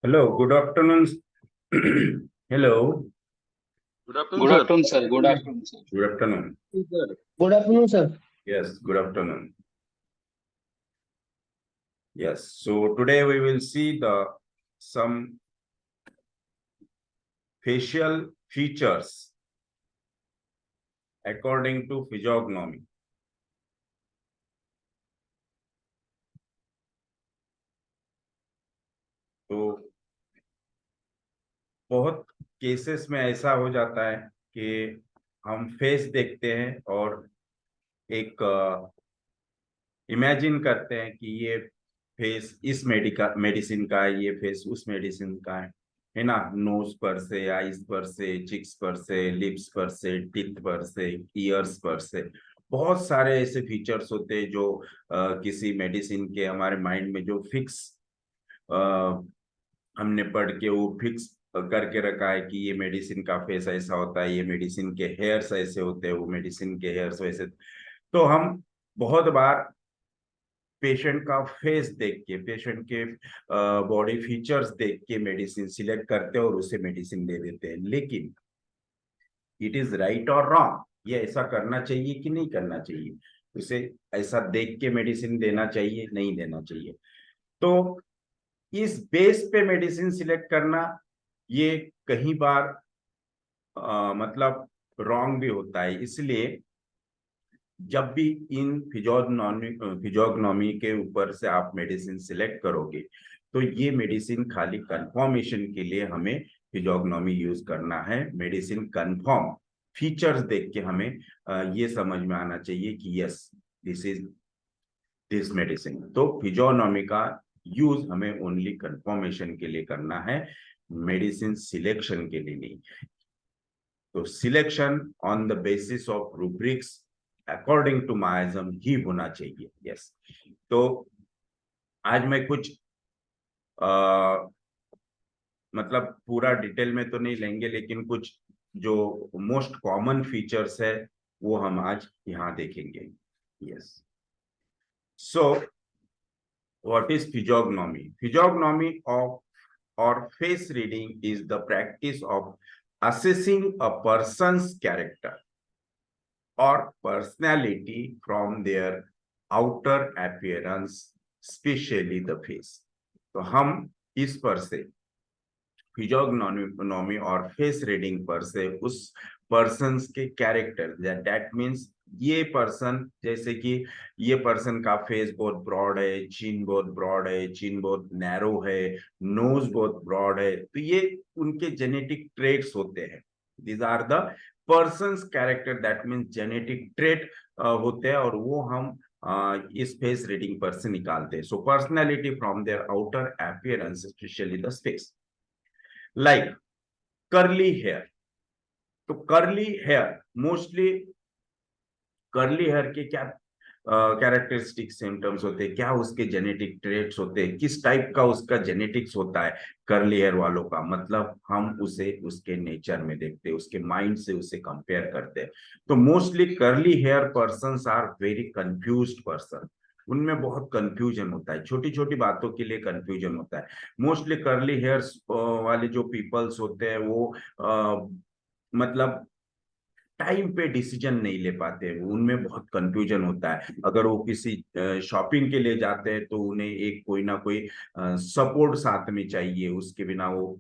Hello, good afternoon. Hello, Good afternoon, Good sir. afternoon, sir. Good afternoon, sir. good afternoon. Sir. Good afternoon, sir. Yes, good afternoon. Yes, so today we will see some facial features according to physiognomy. तो बहुत cases में ऐसा हो जाता है कि हम face देखते हैं और एक इमेजिन करते हैं कि ये फेस इस मेडिसिन का है, ये फेस उस मेडिसिन का है ना। नोज पर से, आईज पर से, चिक्स पर से, लिप्स पर से, टीथ पर से, ईयर्स पर से, बहुत सारे ऐसे फीचर्स होते हैं जो किसी मेडिसिन के हमारे माइंड में जो फिक्स हमने पढ़ के वो फिक्स करके रखा है कि ये मेडिसिन का फेस ऐसा होता है, ये मेडिसिन के हेयर्स ऐसे होते हैं, वो मेडिसिन के हेयर्स वैसे। तो हम बहुत बार पेशेंट का फेस देख के, पेशेंट के बॉडी फीचर्स देख के मेडिसिन सिलेक्ट करते हैं और उसे मेडिसिन दे देते हैं। लेकिन इट इज राइट और रॉन्ग, ये ऐसा करना चाहिए कि नहीं करना चाहिए, उसे ऐसा देख के मेडिसिन देना चाहिए, नहीं देना चाहिए। तो इस बेस पे मेडिसिन सिलेक्ट करना ये कहीं बार मतलब रॉन्ग भी होता है। इसलिए जब भी इन फिजियोग्नोमी के ऊपर से आप मेडिसिन सिलेक्ट करोगे तो ये मेडिसिन खाली कंफर्मेशन के लिए हमें फिजियोग्नोमी यूज करना है। मेडिसिन कंफर्म फीचर्स देख के हमें ये समझ में आना चाहिए कि yes this is this medicine. तो फिजियोग्नोमी का यूज हमें ओनली कंफर्मेशन के लिए करना है, मेडिसिन सिलेक्शन के लिए नहीं। तो selection on the basis of rubrics according to माइज्म ही होना चाहिए। यस, तो आज मैं कुछ मतलब पूरा डिटेल में तो नहीं लेंगे, लेकिन कुछ जो मोस्ट कॉमन फीचर्स है वो हम आज यहाँ देखेंगे। Yes, so what is physiognomy? Physiognomy of or face reading is the practice of assessing a person's character or personality from their outer appearance, especially the face। तो हम इस पर से फिजियोग्नोमी और फेस रीडिंग पर से उस पर्सन्स के कैरेक्टर, दैट मीन्स ये पर्सन, जैसे कि ये पर्सन का फेस बहुत ब्रॉड है, चिन बहुत ब्रॉड है, चिन बहुत नैरो है, नोज बहुत ब्रॉड है, तो ये उनके जेनेटिक ट्रेट्स होते हैं। These are the person's character, that means genetic trait होते हैं और वो हम इस फेस रीडिंग पर से निकालते हैं। So personality from their outer appearance, specially the face. Like curly hair, तो curly hair mostly curly hair के क्या कैरेक्टरिस्टिक सिम्टम्स होते हैं, क्या उसके जेनेटिक ट्रेट्स होते हैं, किस टाइप का उसका जेनेटिक्स होता है कर्ली हेयर वालों का, मतलब हम उसे उसके नेचर में देखते हैं, उसके माइंड से उसे कंपेयर करते हैं। तो mostly curly hair persons are very confused person, उनमें बहुत कंफ्यूजन होता है, छोटी छोटी बातों के लिए कंफ्यूजन होता है। मोस्टली कर्ली हेयर्स वाले जो पीपल्स होते हैं वो मतलब टाइम पे डिसीजन नहीं ले पाते, उनमें बहुत कंफ्यूजन होता है। अगर वो किसी शॉपिंग के लिए जाते हैं तो उन्हें एक कोई ना कोई सपोर्ट साथ में चाहिए, उसके बिना वो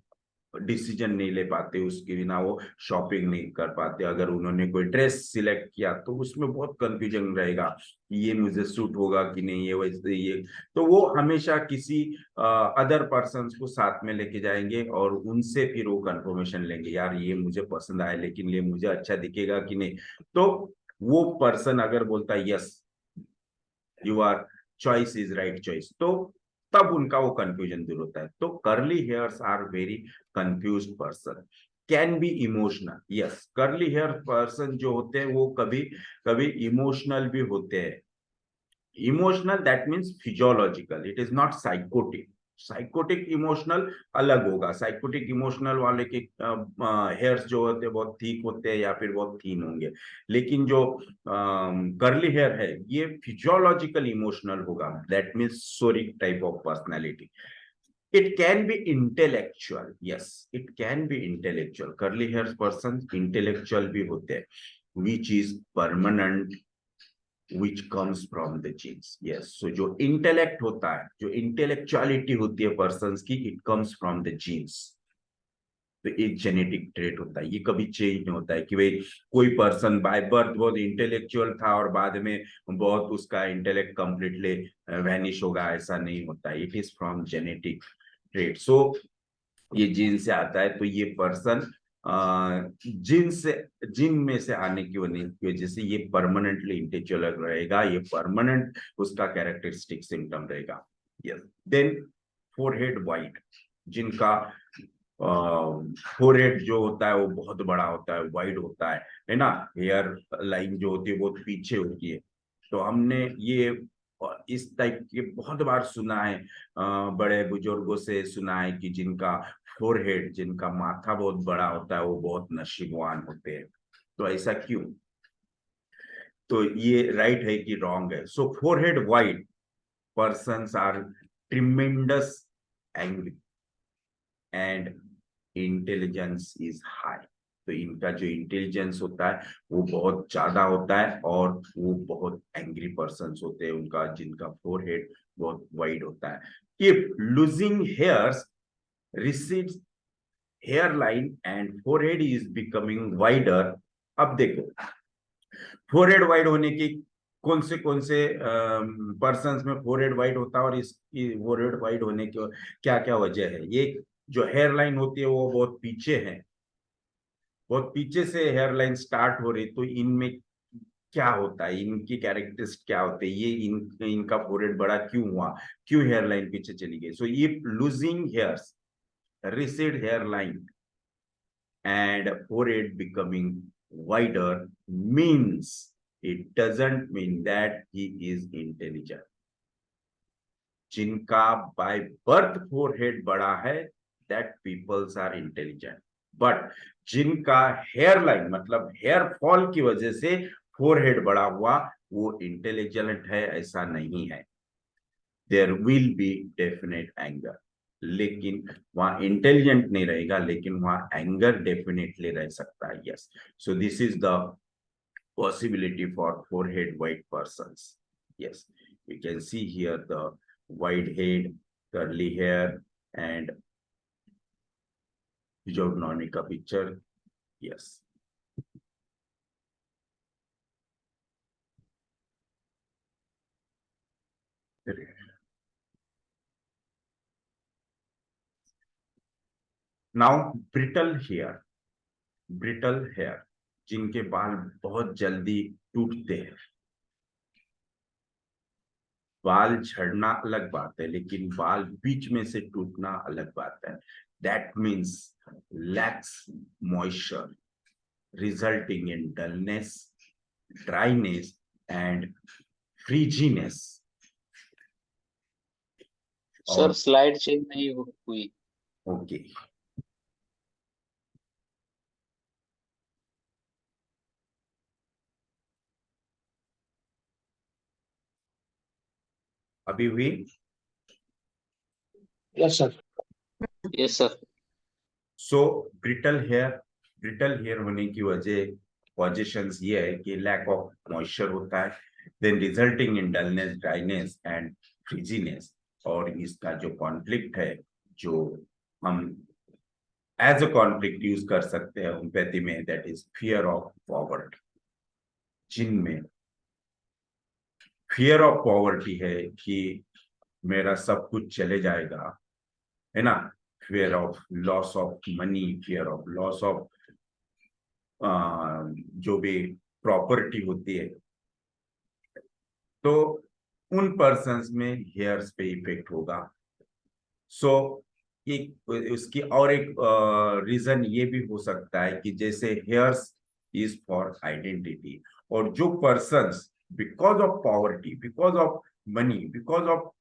डिसीजन नहीं ले पाते, उसके बिना वो शॉपिंग नहीं कर पाते। अगर उन्होंने कोई ड्रेस सिलेक्ट किया तो उसमें बहुत कंफ्यूजन रहेगा कि ये मुझे सूट होगा कि नहीं, ये वैसे ये, तो वो हमेशा किसी अदर पर्सन को साथ में लेके जाएंगे और उनसे फिर वो कंफर्मेशन लेंगे, यार ये मुझे पसंद आया लेकिन ये मुझे अच्छा दिखेगा कि नहीं। तो वो पर्सन अगर बोलता है yes you are choice is right choice, तो तब उनका वो कंफ्यूजन दूर होता है। तो curly hairs are very confuse person, can be emotional. Yes, curly hair person जो होते हैं वो कभी कभी इमोशनल भी होते हैं। Emotional that means physiological, it is not psychotic. Psychotic emotional अलग होगा। साइकोटिक इमोशनल वाले के हेयर्स जो होते हैं बहुत थिक होते हैं या फिर बहुत थीन होंगे, लेकिन जो कर्ली हेयर है ये फिजियोलॉजिकल इमोशनल होगा, that means सोरिक type of personality. It can be intellectual. Yes, it can be intellectual. Curly hairs person intellectual भी होते हैं, which is permanent, which comes from the genes. Yes, so जो intellect होता है, जो intellectuality होती है persons की, it comes from the genes. तो एक जेनेटिक ट्रेट होता है, ये कभी चेंज नहीं होता है कि भाई कोई पर्सन बाय बर्थ बहुत इंटेलेक्चुअल था और बाद में बहुत उसका इंटेलेक्ट कंप्लीटली वैनिश होगा, ऐसा नहीं होता है. It is from genetic trait. So ये जीन से आता है. तो ये पर्सन जीन में से आने की वजह से ये परमानेंटली इंटेलेक्चुअल रहेगा, ये परमानेंट उसका कैरेक्टरिस्टिक सिम्टम रहेगा. यस. देन फोरहेड वाइड, जिनका फोरहेड जो होता है वो बहुत बड़ा होता है, वाइड होता है ना. हेयर लाइन जो होती है वो पीछे होती है. तो हमने ये इस टाइप के बहुत बार सुना है, बड़े बुजुर्गों से सुना है कि जिनका फोरहेड, जिनका माथा बहुत बड़ा होता है वो बहुत नसीबवान होते हैं. तो ऐसा क्यों? तो ये राइट है कि रॉन्ग है? So forehead wide persons are tremendous angry and intelligence is high. तो इनका जो इंटेलिजेंस होता है वो बहुत ज्यादा होता है और वो बहुत एंग्री पर्सन्स होते हैं, उनका जिनका फोरहेड बहुत वाइड होता है. If losing hairs recedes hairline and forehead is becoming wider. अब देखो, फोरहेड वाइड होने की कौन से पर्सन्स में फोरहेड वाइड होता है और इसकी फोरहेड वाइड होने की क्या क्या वजह है? ये जो हेयर लाइन होती है वो बहुत पीछे है, बहुत पीछे से हेयर लाइन स्टार्ट हो रही. तो इनमें क्या होता है, इनकी कैरेक्टरिस्टिक क्या होते हैं, ये इनका फोरहेड बड़ा क्यों हुआ, क्यों हेयर लाइन पीछे चली गई? सो ये losing hairs, recede hairline and forehead becoming wider means, it doesn't mean that he is intelligent. जिनका बाय बर्थ फोरहेड बड़ा है, that peoples are intelligent. But जिनका हेयर लाइन मतलब हेयर फॉल की वजह से फोरहेड बड़ा हुआ, वो इंटेलिजेंट है ऐसा नहीं है. There will be definite anger, लेकिन वहां इंटेलिजेंट नहीं रहेगा, लेकिन वहां एंगर डेफिनेटली रह सकता है. Yes. So this is the possibility for forehead white persons. Yes, you can see here the wide head, curly hair, and physiognomic picture. Yes. Now brittle hair, brittle hair, जिनके बाल बहुत जल्दी टूटते हैं. बाल झड़ना अलग बात है, लेकिन बाल बीच में से टूटना अलग बात है. That means lacks moisture resulting in dullness, dryness and frizziness. Sir slide change नहीं हुई. ओके. अभी हुई? Yes sir. Yes sir. So brittle hair होने की वजह पोजिशंस ये है कि लैक ऑफ मॉइस्चर होता है, then resulting in dullness, dryness and frizziness. और इसका जो कॉन्फ्लिक्ट है, जो हम एज अ कॉन्फ्लिक्ट यूज कर सकते हैं होम्योपैथी में, that is fear of poverty. जिनमें फियर ऑफ पॉवर्टी है कि मेरा सब कुछ चले जाएगा, है ना. Fear of loss of money, fear of loss of जो भी प्रॉपर्टी होती है. तो उन पर्सन्स में हेयर्स पे इफेक्ट होगा. सो एक उसकी और एक रीजन ये भी हो सकता है कि जैसे हेयर्स इज फॉर आइडेंटिटी, और जो persons because of poverty, because of money, because of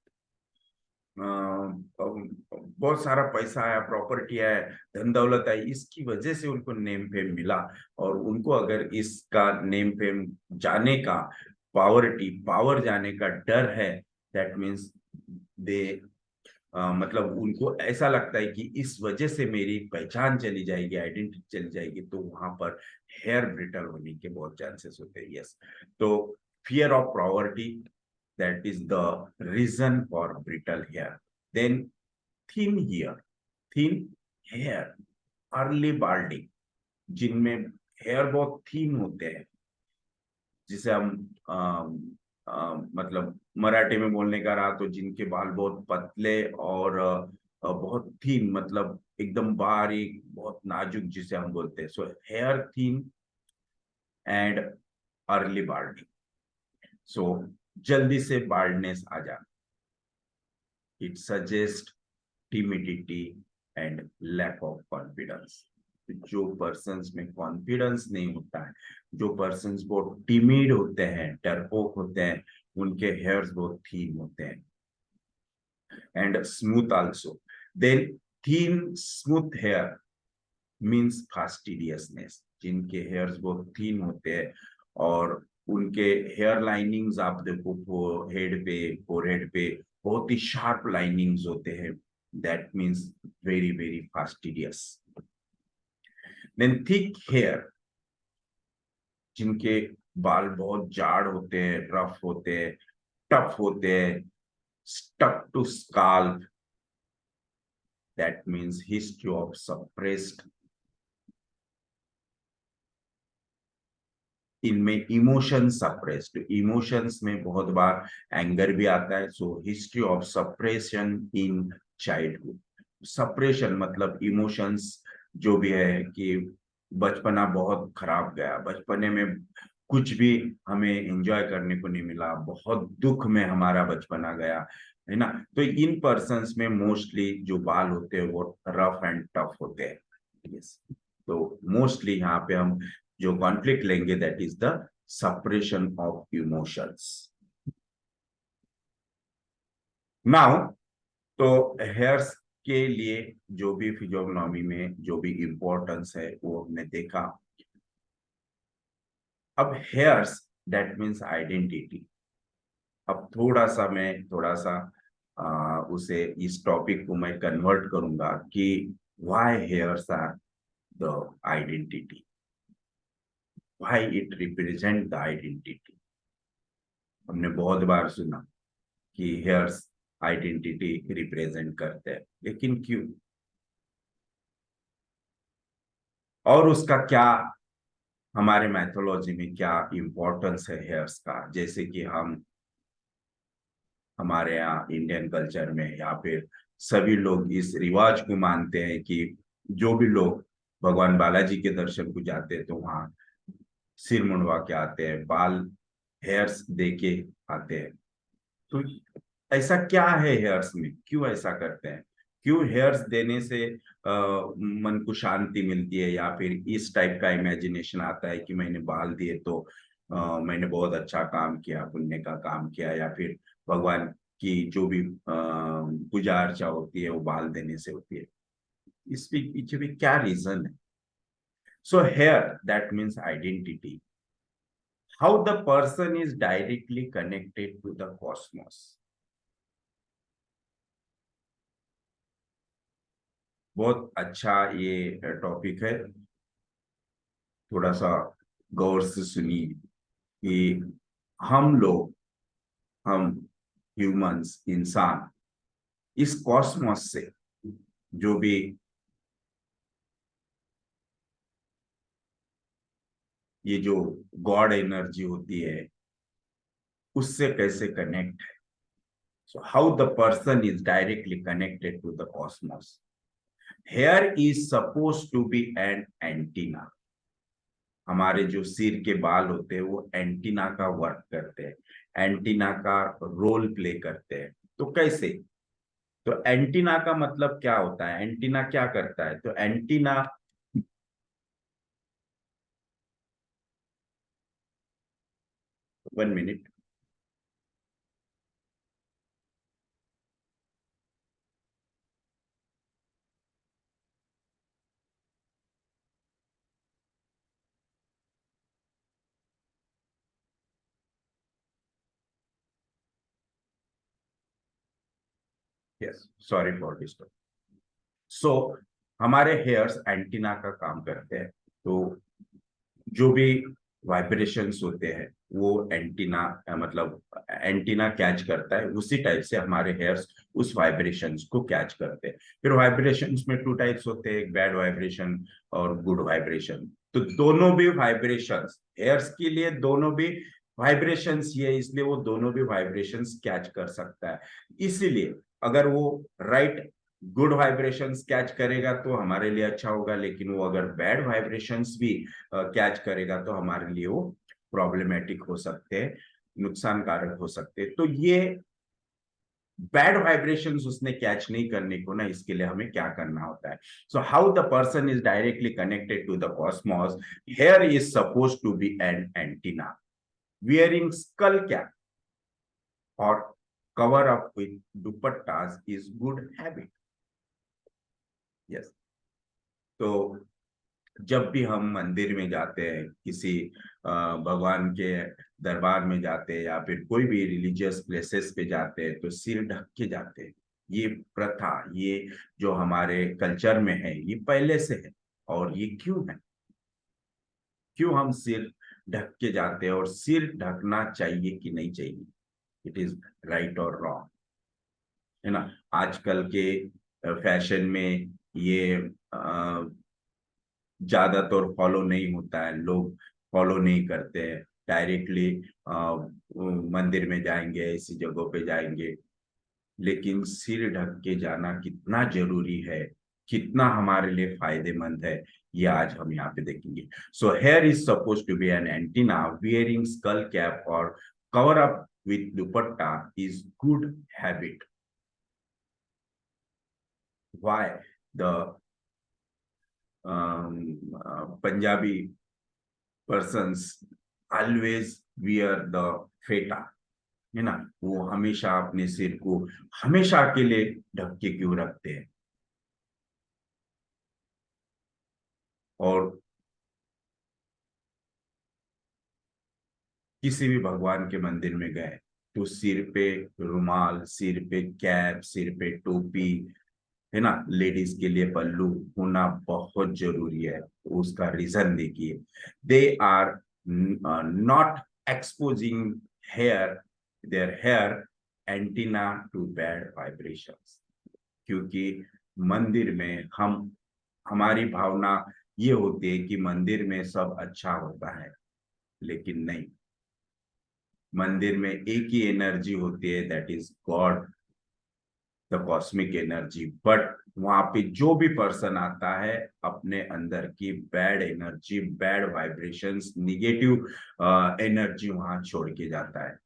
बहुत सारा पैसा है, प्रॉपर्टी है, धन दौलत है, इसकी वजह से उनको नेम फेम मिला, और उनको अगर इसका नेम फेम जाने का, पावर जाने का डर है, दैट मीन्स दे मतलब उनको ऐसा लगता है कि इस वजह से मेरी पहचान चली जाएगी, आइडेंटिटी चली जाएगी, तो वहां पर हेयर ब्रिटल होने के बहुत चांसेस होते हैं। यस, तो fear of poverty, that is the reason for brittle hair. Then thin hair, thin hair, early balding, जिनमें हेयर बहुत थिन होते हैं, जिसे हम मतलब मराठी में बोलने का रहा तो जिनके बाल बहुत पतले और बहुत थीन, मतलब एकदम बारीक, बहुत नाजुक, जिसे हम बोलते हैं। So hair thin and early balding, so जल्दी से बार्डनेस आ जाना। It suggest timidity and lack of confidence. जो पर्सन्स में कॉन्फिडेंस नहीं होता है, जो पर्सन्स बहुत टिमिड होते हैं, डरपोक होते हैं, उनके हेयर्स बहुत थीन होते हैं and smooth also. Then thin smooth hair means fastidiousness. जिनके हेयर्स बहुत थीन होते हैं और उनके हेयर लाइनिंग्स आप देखो हेड पे, फोरहेड पे बहुत ही शार्प लाइनिंग्स होते हैं, that means very very fastidious. Then thick hair, जिनके बाल बहुत जाड़ होते हैं, रफ होते हैं, टफ होते हैं, stuck to scalp, that means history of suppressed. इनमें इमोशन सप्रेस्ड, इमोशंस में बहुत बार एंगर भी आता है, so history of suppression in childhood. Suppression मतलब इमोशंस जो भी है कि बचपना बहुत खराब गया, बचपने में कुछ भी हमें एंजॉय करने को नहीं मिला, बहुत दुख में हमारा बचपना गया, है ना। तो इन पर्सन्स में मोस्टली जो बाल होते हैं वो रफ एंड टफ होते हैं। यस, तो मोस्टली यहाँ पे हम जो कॉन्फ्लिक्ट लेंगे, that is the suppression of emotions. Now, तो हेयर्स के लिए जो भी फिजियोग्नॉमी में जो भी इंपॉर्टेंस है वो हमने देखा। अब हेयर्स, दैट मीन्स आइडेंटिटी। अब थोड़ा सा उसे, इस टॉपिक को मैं कन्वर्ट करूंगा कि why hairs are the identity, why it represent the identity. हमने बहुत बार सुना कि हेयर्स आइडेंटिटी रिप्रेजेंट करते हैं, लेकिन क्यों, और उसका क्या, हमारे मैथोलॉजी में क्या इंपॉर्टेंस है हेयर्स का। जैसे कि हम हमारे यहाँ इंडियन कल्चर में या फिर सभी लोग इस रिवाज को मानते हैं कि जो भी लोग भगवान बालाजी के दर्शन को जाते हैं तो वहाँ सिर मुंडवा के आते हैं, बाल हेयर्स दे के आते हैं। तो ऐसा क्या है हेयर्स में, क्यों ऐसा करते हैं, क्यों हेयर्स देने से मन को शांति मिलती है, या फिर इस टाइप का इमेजिनेशन आता है कि मैंने बाल दिए तो मैंने बहुत अच्छा काम किया, पुण्य का काम किया, या फिर भगवान की जो भी पूजा अर्चा होती है वो बाल देने से होती है। इसके पीछे भी क्या रीजन है। So hair, that means identity, how the person is directly connected to the cosmos. बहुत अच्छा ये टॉपिक है, थोड़ा सा गौर से सुनिए कि हम लोग, हम ह्यूमंस, इंसान, इस कॉस्मोस से जो भी ये जो गॉड एनर्जी होती है उससे कैसे कनेक्ट है। So how the person is directly connected to the cosmos. Hair is suppose to be an antenna. हमारे जो सिर के बाल होते हैं वो एंटीना का वर्क करते हैं, एंटीना का रोल प्ले करते हैं। तो कैसे, तो एंटीना का मतलब क्या होता है, एंटीना क्या करता है, तो एंटीना, 1 मिनट। Yes, sorry for disturb. So हमारे हेयर्स एंटीना का काम करते हैं। तो जो भी वाइब्रेशंस होते हैं वो एंटीना मतलब एंटीना कैच करता है, उसी टाइप से हमारे हेयर्स उस वाइब्रेशंस को कैच करते हैं। फिर वाइब्रेशंस में टू टाइप्स होते हैं, एक बैड वाइब्रेशन और गुड वाइब्रेशन। तो दोनों भी वाइब्रेशंस हेयर्स के लिए, दोनों भी वाइब्रेशंस ये, इसलिए वो दोनों भी वाइब्रेशंस कैच कर सकता है। इसीलिए अगर वो राइट गुड वाइब्रेशंस कैच करेगा तो हमारे लिए अच्छा होगा, लेकिन वो अगर बैड वाइब्रेशंस भी कैच करेगा तो हमारे लिए वो प्रॉब्लमेटिक हो सकते हैं, नुकसान कारक हो सकते हैं। तो ये बैड वाइब्रेशंस उसने कैच नहीं करने को ना, इसके लिए हमें क्या करना होता है। So how the person is directly connected to the cosmos, hair is suppose to be an antenna, wearing skull cap or cover up with dupattas is good habit. Yes. तो जब भी हम मंदिर में जाते हैं, किसी भगवान के दरबार में जाते हैं या फिर कोई भी रिलीजियस प्लेसेस पे जाते हैं तो सिर ढक के जाते हैं। ये प्रथा, ये जो हमारे कल्चर में है, ये पहले से है। और ये क्यों है, क्यों हम सिर ढक के जाते हैं, और सिर ढकना चाहिए कि नहीं चाहिए, इट इज राइट और रॉन्ग, है ना। आजकल के फैशन में ये ज्यादातर फॉलो नहीं होता है, लोग फॉलो नहीं करते हैं। डायरेक्टली मंदिर में जाएंगे, ऐसी जगहों पे जाएंगे, लेकिन सिर ढक के जाना कितना जरूरी है, कितना हमारे लिए फायदेमंद है, ये आज हम यहाँ पे देखेंगे। So hair is suppose to be an antenna, wearing skull cap और cover up with dupatta is good habit. Why the Punjabi persons always wear the pheta, है ना। वो हमेशा अपने सिर को हमेशा के लिए ढक के क्यों रखते हैं। और किसी भी भगवान के मंदिर में गए तो सिर पे रुमाल, सिर पे कैप, सिर पे टोपी, है ना, लेडीज के लिए पल्लू होना बहुत जरूरी है। तो उसका रीजन देखिए, they are not exposing hair their hair antenna to bad vibrations. क्योंकि मंदिर में हम, हमारी भावना ये होती है कि मंदिर में सब अच्छा होता है, लेकिन नहीं। मंदिर में एक ही एनर्जी होती है, that is God, the cosmic energy. But वहां पे जो भी पर्सन आता है अपने अंदर की bad energy, bad vibrations, negative energy वहां छोड़ के जाता है।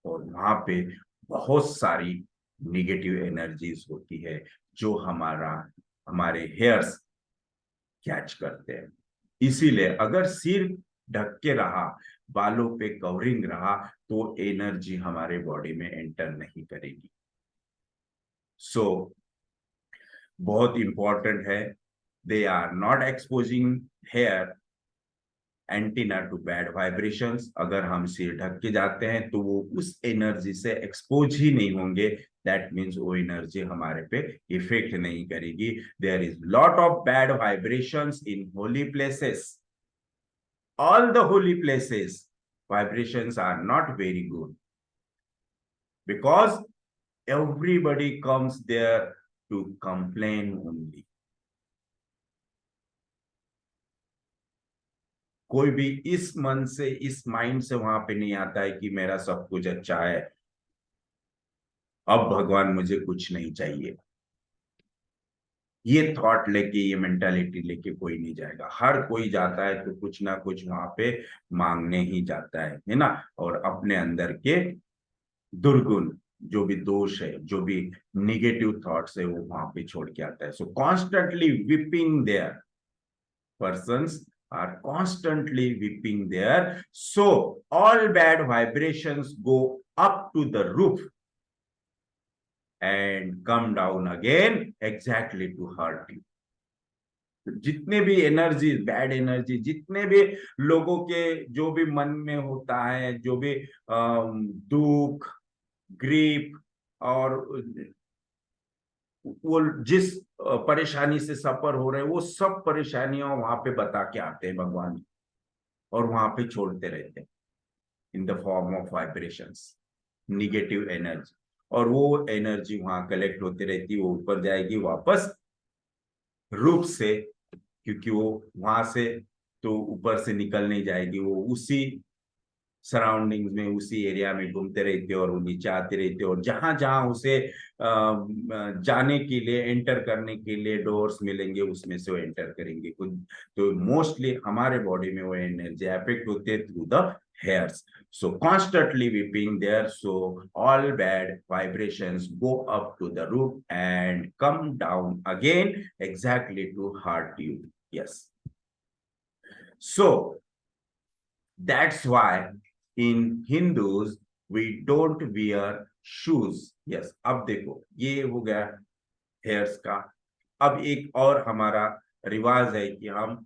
और वहां पे बहुत सारी निगेटिव एनर्जीज होती है जो हमारे हेयर्स कैच करते हैं। इसीलिए अगर सिर ढक के रहा, बालों पे कवरिंग रहा, तो एनर्जी हमारे बॉडी में एंटर नहीं करेगी। सो बहुत इंपॉर्टेंट है, they are not exposing hair antenna to bad vibrations. अगर हम सिर ढक के जाते हैं तो वो उस एनर्जी से एक्सपोज ही नहीं होंगे, दैट मीन्स वो एनर्जी हमारे पे इफेक्ट नहीं करेगी। There is lot of bad vibrations in holy places, all the holy places vibrations are not very good, because everybody comes there to complain only. कोई भी इस मन से, इस माइंड से वहां पे नहीं आता है कि मेरा सब कुछ अच्छा है, अब भगवान मुझे कुछ नहीं चाहिए। ये थॉट लेके, ये मेंटालिटी लेके कोई नहीं जाएगा। हर कोई जाता है तो कुछ ना कुछ वहां पे मांगने ही जाता है ना। और अपने अंदर के दुर्गुण, जो भी दोष है, जो भी निगेटिव थॉट्स है, वो वहां पे छोड़ के आता है। So constantly weeping there persons are constantly weeping there, so all bad vibrations go up to the roof and come down again exactly to hurt you. जितने भी एनर्जी, बैड एनर्जी, जितने भी लोगों के जो भी मन में होता है, जो भी दुख, ग्रीफ और वो जिस परेशानी से सफर हो रहे हैं, वो सब परेशानियां वहां पे बता के आते हैं भगवान, और वहां पे छोड़ते रहते हैं in the form of vibrations, negative energy. और वो एनर्जी वहां कलेक्ट होती रहती है, वो ऊपर जाएगी वापस रूप से, क्योंकि वो वहां से तो ऊपर से निकल नहीं जाएगी, वो उसी सराउंडिंग्स में, उसी एरिया में घूमते रहते हैं, और वो नीचे आते रहते हैं, और जहां जहां उसे जाने के लिए, एंटर करने के लिए डोर्स मिलेंगे, उसमें से वो एंटर करेंगे खुद। तो मोस्टली हमारे बॉडी में वो एनर्जी अफेक्ट होते हैं through the hairs. So constantly weeping there, so all bad vibrations go up to the root and come down again exactly to hurt you. Yes. So that's why in Hindus we don't wear shoes. Yes, अब देखो ये हो गया hairs का। अब एक और हमारा रिवाज है कि हम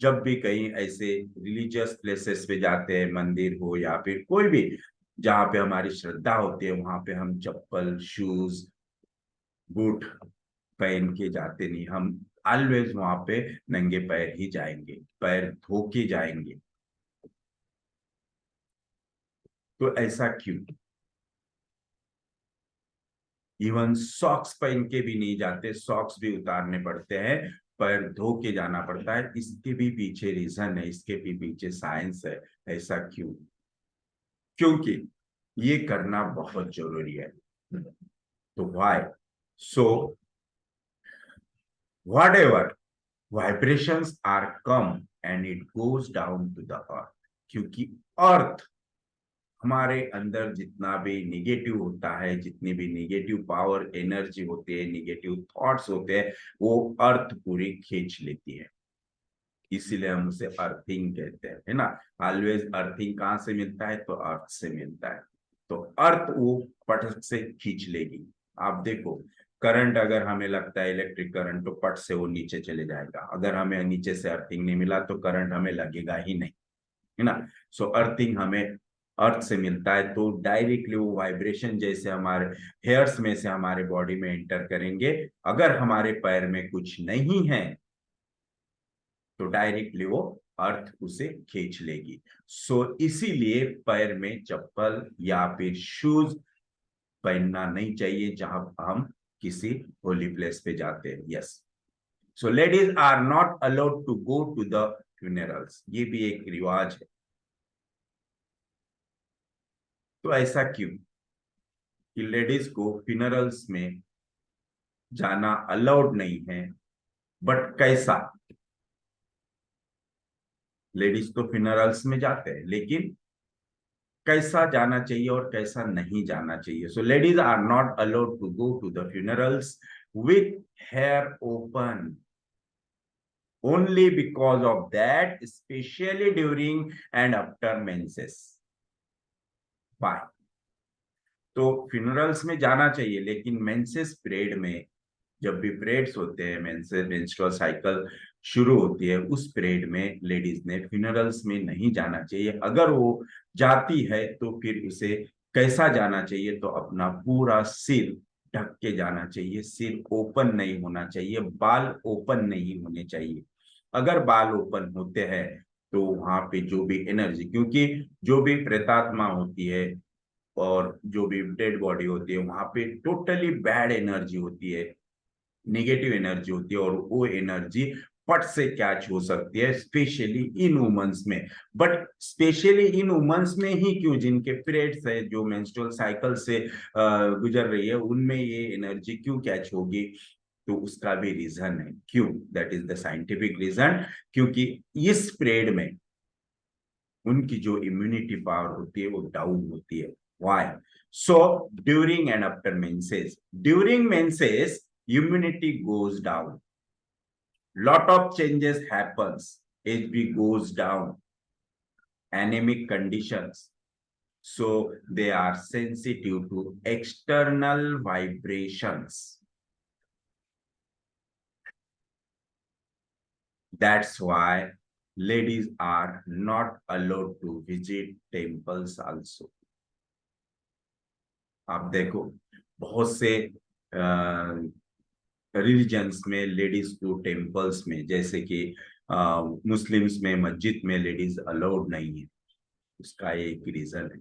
जब भी कहीं ऐसे रिलीजियस प्लेसेस पे जाते हैं, मंदिर हो या फिर कोई भी जहाँ पे हमारी श्रद्धा होती है, वहां पे हम चप्पल, शूज, बूट पहन के जाते नहीं। हम ऑलवेज वहां पे नंगे पैर ही जाएंगे, पैर धो के जाएंगे। तो ऐसा क्यों? इवन सॉक्स पहन के भी नहीं जाते, सॉक्स भी उतारने पड़ते हैं, पैर धो के जाना पड़ता है। इसके भी पीछे रीजन है, इसके भी पीछे साइंस है। ऐसा क्यों? क्योंकि ये करना बहुत जरूरी है। तो why? So whatever vibrations are come and it goes down to the earth, क्योंकि अर्थ हमारे अंदर जितना भी निगेटिव होता है, जितनी भी निगेटिव पावर एनर्जी होती है, निगेटिव थॉट्स होते हैं, वो अर्थ पूरी खींच लेती है। इसीलिए हम उसे अर्थिंग कहते हैं, है ना। ऑलवेज अर्थिंग कहाँ से मिलता है? तो अर्थ से मिलता है। तो अर्थ वो पट से खींच लेगी। आप देखो, करंट अगर हमें लगता है इलेक्ट्रिक करंट, तो पट से वो नीचे चले जाएगा। अगर हमें नीचे से अर्थिंग नहीं मिला तो करंट हमें लगेगा ही नहीं, है ना। सो अर्थिंग हमें अर्थ से मिलता है, तो डायरेक्टली वो वाइब्रेशन जैसे हमारे हेयर्स में से हमारे बॉडी में एंटर करेंगे। अगर हमारे पैर में कुछ नहीं है तो डायरेक्टली वो अर्थ उसे खींच लेगी। सो इसीलिए पैर में चप्पल या फिर शूज पहनना नहीं चाहिए जहां हम किसी होली प्लेस पे जाते हैं। Yes. So ladies are not allowed to go to the funerals, ये भी एक रिवाज है। तो ऐसा क्यों कि लेडीज को फ्यूनरल्स में जाना अलाउड नहीं है? बट कैसा? लेडीज तो फ्यूनरल्स में जाते हैं, लेकिन कैसा जाना चाहिए और कैसा नहीं जाना चाहिए? So ladies are not allowed to go to the funerals with hair open, only because of that, specially during and after menses. By. तो फ्यूनरल्स में जाना चाहिए, लेकिन मेंसेस पीरियड में, जब भी पीरियड्स होते हैं, मेंसेस मेंस्ट्रुअल साइकिल शुरू होती है, उस पीरियड में लेडीज ने फ्यूनरल्स में नहीं जाना चाहिए। अगर वो जाती है तो फिर उसे कैसा जाना चाहिए? तो अपना पूरा सिर ढक के जाना चाहिए, सिर ओपन नहीं होना चाहिए, बाल ओपन नहीं होने चाहिए। अगर बाल ओपन होते हैं तो वहां पे जो भी एनर्जी, क्योंकि जो भी प्रेतात्मा होती है और जो भी डेड बॉडी होती है, वहां पे टोटली बैड एनर्जी होती है, नेगेटिव एनर्जी होती है, और वो एनर्जी पट से कैच हो सकती है, स्पेशली इन वुमेन्स में। बट स्पेशली इन वुमेन्स में ही क्यों? जिनके पीरियड्स है, जो मेंस्ट्रुअल साइकिल से गुजर रही है, उनमें ये एनर्जी क्यों कैच होगी? तो उसका भी रीजन है क्यों। That is the scientific reason. क्योंकि इस पीरियड में उनकी जो इम्यूनिटी पावर होती है वो डाउन होती है। Why? So during and after menses, during menses immunity goes down, lot of changes happens, hb goes down, anemic conditions, so they are sensitive to external vibrations. That's why ladies are not allowed to visit temples also. आप देखो, बहुत से religions में ladies को temples में, जैसे कि Muslims में मस्जिद में लेडीज अलाउड नहीं है, उसका एक रीजन है,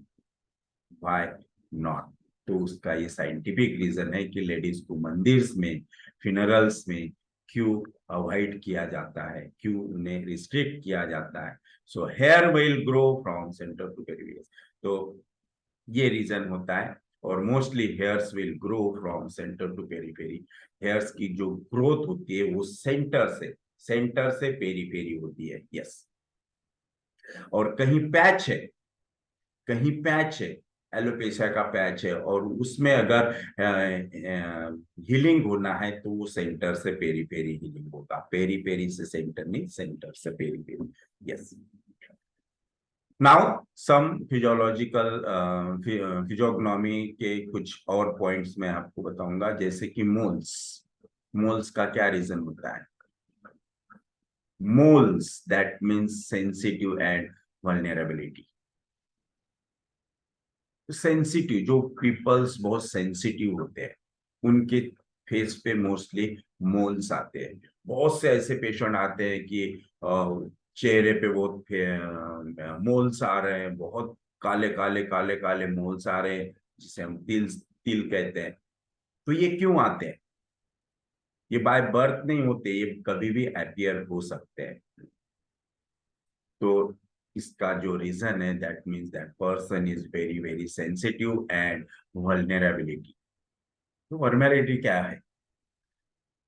व्हाई नॉट। तो उसका ये साइंटिफिक रीजन है कि लेडीज को मंदिर में, फ्यूनरल्स में क्यों अवॉइड किया जाता है, क्यों उन्हें रिस्ट्रिक्ट किया जाता है। So hair will grow from centre to periphery, तो ये रीजन होता है। और mostly hairs will grow from centre to periphery, hairs की जो ग्रोथ होती है वो सेंटर से पेरीफेरी होती है। यस। और कहीं पैच है, कहीं पैच है, एलोपेशिया का पैच है, और उसमें अगर हीलिंग होना है तो वो सेंटर से पेरीफेरी हीलिंग होगा, पेरीफेरी से सेंटर नहीं, सेंटर से periphery. Yes. Now some physiological physiognomy के कुछ और पॉइंट्स मैं आपको बताऊंगा, जैसे कि मोल्स। मोल्स का क्या रीजन होता है? Moles that means sensitive and vulnerability. Sensitive, जो पीपल्स बहुत सेंसिटिव होते हैं उनके फेस पे मोस्टली मोल्स आते हैं। बहुत से ऐसे पेशेंट आते हैं कि चेहरे पे बहुत मोल्स आ रहे हैं, बहुत काले काले काले काले मोल्स आ रहे हैं, जिसे हम तिल तिल कहते हैं। तो ये क्यों आते हैं? ये बाय बर्थ नहीं होते, ये कभी भी अपियर हो सकते हैं। तो इसका जो रीजन है, that means that person is very very sensitive and vulnerability. तो वल्नरेबिलिटी क्या है?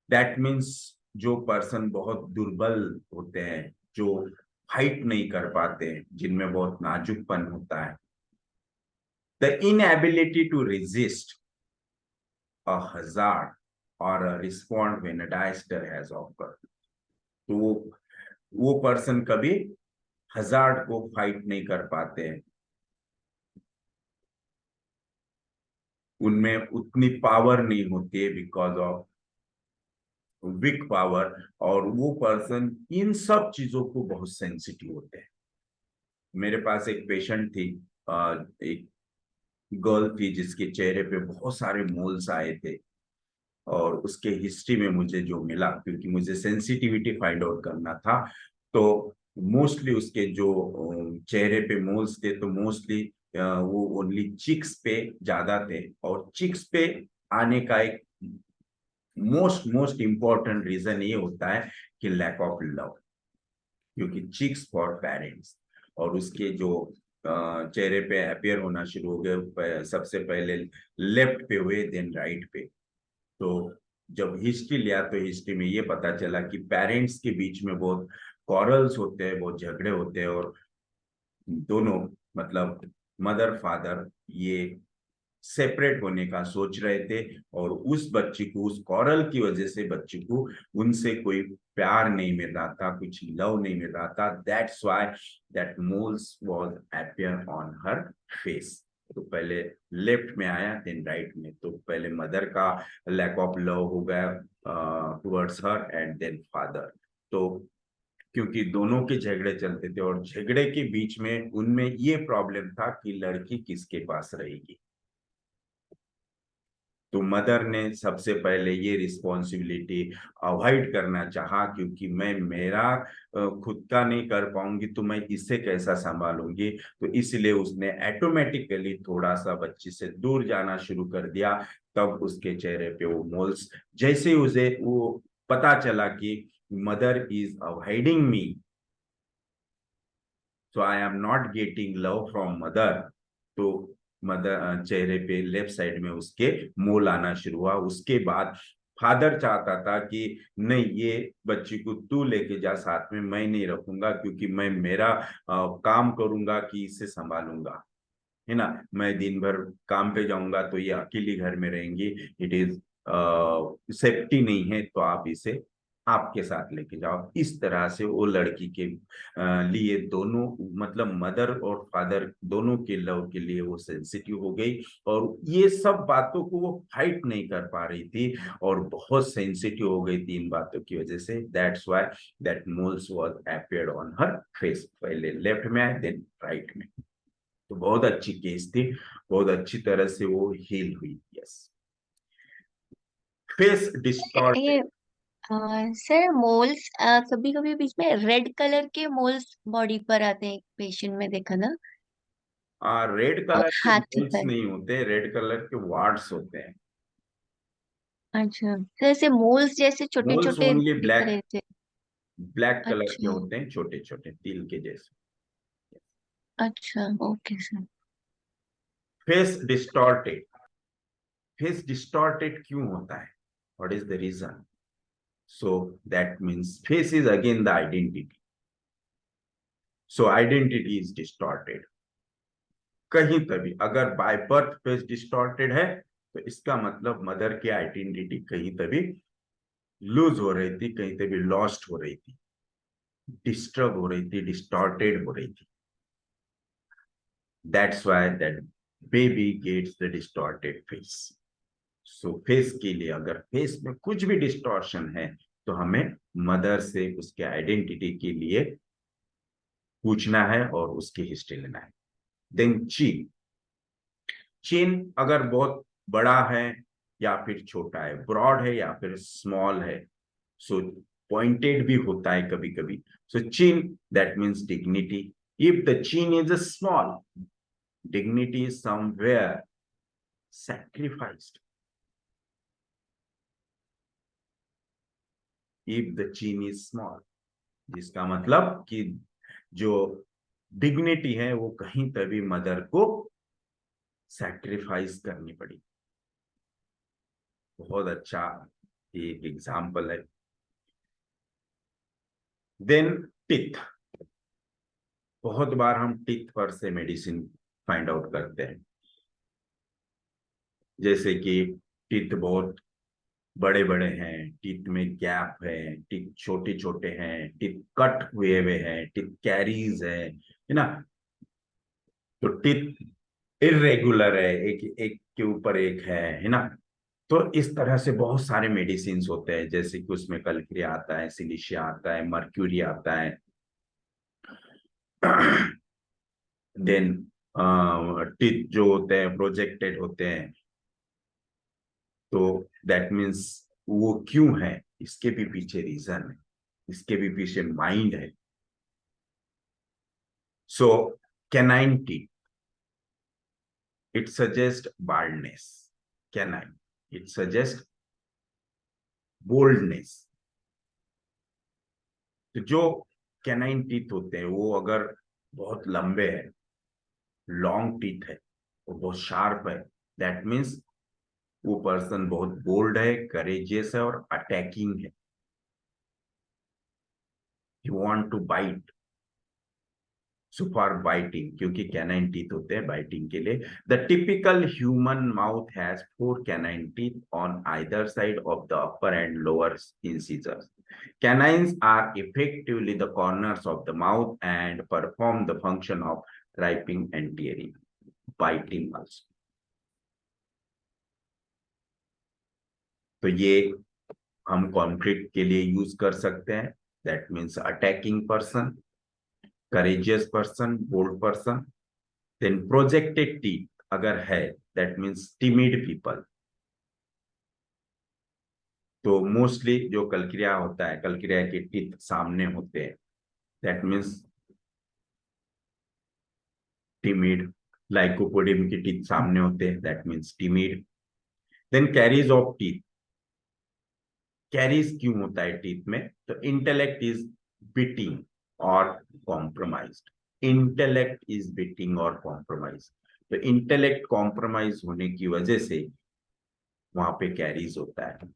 दैट मीन्स जो पर्सन बहुत दुर्बल होते हैं, जो फाइट नहीं कर पाते हैं, जिनमें बहुत नाजुकपन होता है, the inability to resist a hazard और respond when a disaster has occurred. तो वो पर्सन कभी हजार्ड को फाइट नहीं कर पाते हैं, उनमें उतनी पावर नहीं होती है, बिकॉज ऑफ वीक पावर। और वो पर्सन इन सब चीजों को बहुत सेंसिटिव होते हैं। मेरे पास एक पेशेंट थी, एक गर्ल थी जिसके चेहरे पे बहुत सारे मोल्स आए थे। और उसके हिस्ट्री में मुझे जो मिला, क्योंकि मुझे सेंसिटिविटी फाइंड आउट करना था, तो मोस्टली उसके जो चेहरे पे मोल्स थे, तो मोस्टली वो ओनली चिक्स पे ज्यादा थे। और चिक्स पे आने का एक मोस्ट मोस्ट इम्पॉर्टेंट रीजन ये होता है कि लैक ऑफ लव, क्योंकि चिक्स फॉर पेरेंट्स। और उसके जो चेहरे पे अपियर होना शुरू हो गए, सबसे पहले लेफ्ट पे हुए, देन राइट पे। तो जब हिस्ट्री लिया तो हिस्ट्री में ये पता चला कि पेरेंट्स के बीच में बहुत कॉरल्स होते हैं, बहुत झगड़े होते हैं, और दोनों, मतलब मदर फादर, ये सेपरेट होने का सोच रहे थे। और उस बच्ची को, उस कॉरल की वजह से बच्ची को उनसे कोई प्यार नहीं मिल रहा था, कुछ लव नहीं मिल रहा था। That's why that moles was appear on her face. तो पहले लेफ्ट में आया, देन राइट में। तो पहले मदर का लैक ऑफ लव हो गया towards her, and then father. तो क्योंकि दोनों के झगड़े चलते थे, और झगड़े के बीच में उनमें ये प्रॉब्लम था कि लड़की किसके पास रहेगी। तो मदर ने सबसे पहले ये रिस्पॉन्सिबिलिटी अवॉइड करना चाहा, क्योंकि मैं मेरा खुद का नहीं कर पाऊंगी तो मैं इसे कैसा संभालूंगी। तो इसलिए उसने ऑटोमेटिकली थोड़ा सा बच्ची से दूर जाना शुरू कर दिया। तब उसके चेहरे पे वो मोल्स, जैसे उसे वो पता चला कि mother is avoiding me, so I am not getting love from mother, तो मदर चेहरे पे लेफ्ट साइड में उसके मोल आना शुरू हुआ। उसके बाद फादर चाहता था कि नहीं, ये बच्ची को तू लेके जा साथ में, मैं नहीं रखूंगा, क्योंकि मैं मेरा काम करूंगा कि इसे संभालूंगा, है ना। मैं दिन भर काम पे जाऊंगा तो ये अकेली घर में रहेंगी, इट इज सेफ्टी नहीं है, तो आप इसे आपके साथ लेके जाओ। इस तरह से वो लड़की के लिए दोनों, मतलब मदर और फादर दोनों के लव के लिए वो सेंसिटिव हो गई। और ये सब बातों को वो फाइट नहीं कर पा रही थी, और बहुत सेंसिटिव हो गई थी इन बातों की वजह से। That's why that moles was appeared on her face, पहले लेफ्ट में आए, देन राइट में। तो बहुत अच्छी केस थी, बहुत अच्छी तरह से वो हील हुई। यस। Face distorted. ये सर मोल्स कभी कभी बीच में रेड कलर के मोल्स बॉडी पर आते हैं, पेशेंट में देखा ना। रेड और कलर के हाथ मोल्स पर। नहीं होते, रेड कलर के वार्ड्स होते हैं। अच्छा सर, ऐसे मोल्स जैसे छोटे मोल्स छोटे ओनली दिख ब्लैक, रहे थे। ब्लैक कलर के अच्छा। होते हैं, छोटे छोटे तिल के जैसे। अच्छा okay sir. Face distorted, face distorted क्यों होता है, what is the reason? So that means face is again the identity, so identity is distorted. कहीं तभी अगर बाय बर्थ फेस डिस्टॉर्टेड है, तो इसका मतलब मदर की आइडेंटिटी कहीं तभी लूज हो रही थी, कहीं तभी लॉस्ट हो रही थी, डिस्टर्ब हो रही थी, डिस्टॉर्टेड हो रही थी। That's why that baby gets the distorted face. So face के लिए अगर फेस में कुछ भी डिस्टॉर्शन है, तो हमें मदर से उसके आइडेंटिटी के लिए पूछना है और उसकी हिस्ट्री लेना है। देन चीन, चीन अगर बहुत बड़ा है या फिर छोटा है, ब्रॉड है या फिर स्मॉल है, सो पॉइंटेड भी होता है कभी कभी, सो chin, that means dignity. If the chin is small, dignity is somewhere sacrificed. If the chin is small, जिसका मतलब कि जो डिग्निटी है वो कहीं तभी मदर को सैक्रिफाइस करनी पड़ी। बहुत अच्छा एक एग्जाम्पल है। देन टिथ, बहुत बार हम टिथ पर से मेडिसिन फाइंड आउट करते हैं, जैसे कि टिथ बहुत बड़े बड़े हैं, टिथ में गैप है, टिथ छोटे छोटे हैं, टिथ कट हुए हुए हैं, टिथ कैरीज है ना, तो टिथ इरेगुलर है, एक एक के ऊपर एक है ना। तो इस तरह से बहुत सारे मेडिसिन होते हैं, जैसे कि उसमें कलक्रिया आता है, सिलिशिया आता है, मर्क्यूरी आता है। देन टिथ जो होते हैं प्रोजेक्टेड होते हैं, तो दैट मीन्स वो क्यों है, इसके भी पीछे रीजन है, इसके भी पीछे माइंड है। So canine teeth, it suggest baldness, canine, it suggest boldness. तो जो कैनाइन टीथ होते हैं वो अगर बहुत लंबे हैं, लॉन्ग टीथ है, वो बहुत शार्प है, दैट मीन्स वो पर्सन बहुत बोल्ड है, करेजियस है और अटैकिंग है, you want to bite. So for biting, क्योंकि कैनाइन टीथ होते हैं बाइटिंग के लिए। The typical human mouth has 4 canine teeth on either side of the upper and lower incisors. Canines are effectively the corners of the mouth and perform the function of griping and tearing, biting also. तो ये हम conflict के लिए use कर सकते हैं, that means attacking person, courageous person, bold person. Then projected teeth अगर है, दैट मीन्स टिमिड पीपल। तो मोस्टली जो कलक्रिया होता है, कलक्रिया के टीथ सामने होते हैं, दैट मीन्स टिमिड। लाइकोपोडियम के टीथ सामने होते हैं, that means timid. Then caries of teeth, caries क्यों होता है टीथ में, तो इंटेलेक्ट इज बिटिंग और कॉम्प्रोमाइज्ड, इंटेलेक्ट इज बिटिंग और कॉम्प्रोमाइज, तो इंटेलेक्ट कॉम्प्रोमाइज होने की वजह से वहां पे कैरीज होता है।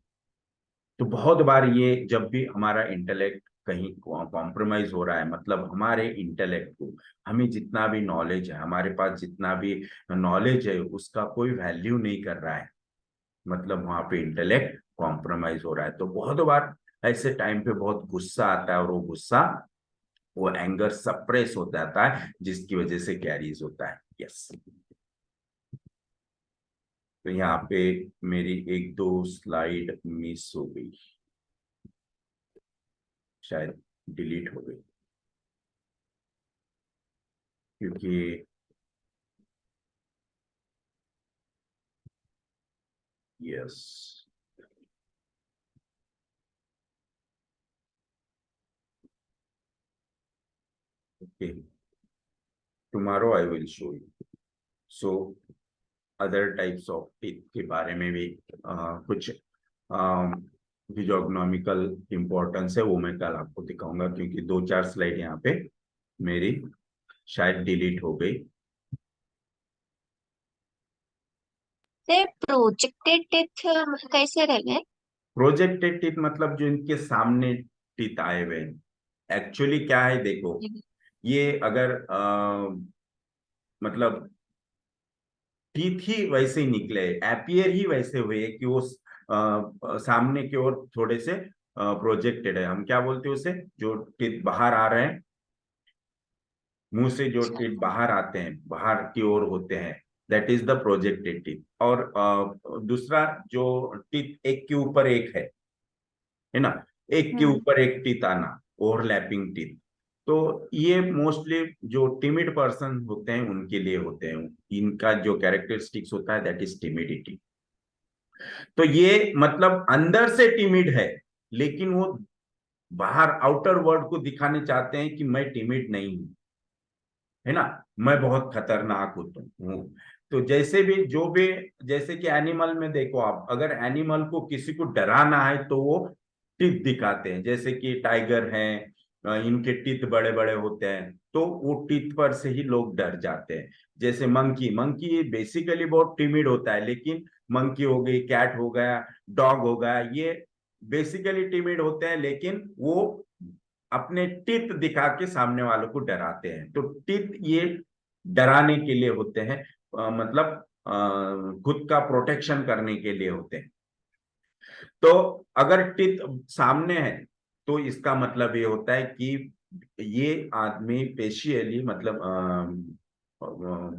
तो बहुत बार ये जब भी हमारा इंटेलेक्ट कहीं कॉम्प्रोमाइज हो रहा है, मतलब हमारे इंटेलेक्ट को, हमें जितना भी नॉलेज है, हमारे पास जितना भी नॉलेज है, उसका कोई वैल्यू नहीं कर रहा है, मतलब वहां पे इंटेलेक्ट कॉम्प्रोमाइज हो रहा है। तो बहुत बार ऐसे टाइम पे बहुत गुस्सा आता है, और वो गुस्सा, वो एंगर सप्रेस हो जाता है, जिसकी वजह से कैरीज होता है। यस, तो यहाँ पे मेरी एक दो स्लाइड मिस हो गई, शायद डिलीट हो गई, क्योंकि yes, Okay. Tomorrow I will show you. So other types of teeth के बारे में भी कुछ फिजियोग्नोमिकल इम्पोर्टेंस है वो मैं कल आपको दिखाऊंगा, क्योंकि 2-4 स्लाइड यहाँ पे मेरी शायद डिलीट हो गई। प्रोजेक्टेड टीथ कैसे रहेंगे? प्रोजेक्टेड टीथ मतलब जो इनके सामने टीथ आए हुए हैं। एक्चुअली क्या है देखो, ये अगर मतलब टीथ ही वैसे ही निकले, एपियर ही वैसे हुए कि वो सामने की ओर थोड़े से प्रोजेक्टेड है। हम क्या बोलते हैं उसे, जो टीथ बाहर आ रहे हैं, मुंह से जो टीथ बाहर आते हैं, बाहर की ओर होते हैं, that is the projected teeth. और दूसरा जो टीथ एक के ऊपर एक है ना, एक के ऊपर एक टीथ आना, ओवरलैपिंग टीथ। तो ये मोस्टली जो टिमिड पर्सन होते हैं उनके लिए होते हैं। इनका जो कैरेक्टरिस्टिक्स होता है दैट इज टिमिडिटी। तो ये मतलब अंदर से टिमिड है, लेकिन वो बाहर आउटर वर्ल्ड को दिखाने चाहते हैं कि मैं टिमिड नहीं हूं, है ना, मैं बहुत खतरनाक हूं। तो जैसे भी जो भी, जैसे कि एनिमल में देखो आप, अगर एनिमल को किसी को डराना है तो वो टीथ दिखाते हैं। जैसे कि टाइगर हैं, इनके टीथ बड़े बड़े होते हैं, तो वो टीथ पर से ही लोग डर जाते हैं। जैसे मंकी, मंकी बेसिकली बहुत टिमिड होता है, लेकिन मंकी हो गई, कैट हो गया, डॉग हो गया, ये बेसिकली टिमिड होते हैं, लेकिन वो अपने टीथ दिखा के सामने वालों को डराते हैं। तो टीथ ये डराने के लिए होते हैं, मतलब खुद का प्रोटेक्शन करने के लिए होते हैं। तो अगर टीथ सामने है तो इसका मतलब ये होता है कि ये आदमी पेशियली मतलब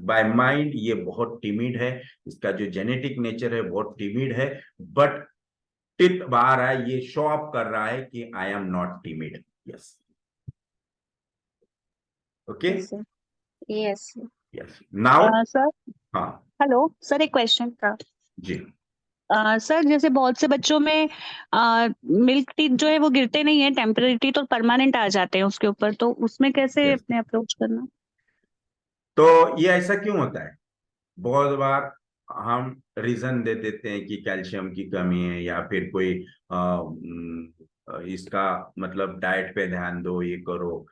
बाय माइंड ये बहुत टिमिड है, इसका जो जेनेटिक नेचर है बहुत टिमिड है। बट टिथ बाहर है, ये शो अप कर रहा है कि I am not timid. Yes, okay, yes. Yes. Now, sir, हाँ हेलो सर, एक क्वेश्चन था। जी। सर, जैसे बहुत से बच्चों में मिल्क टीथ जो है वो गिरते नहीं है, टेम्पररी टीथ और परमानेंट आ जाते हैं उसके ऊपर, तो उसमें कैसे यस, अपने अप्रोच करना? तो ये ऐसा क्यों होता है? बहुत बार हम रीजन दे देते हैं कि कैल्शियम की कमी है, या फिर कोई इसका मतलब डाइट पे ध्यान दो, ये करो।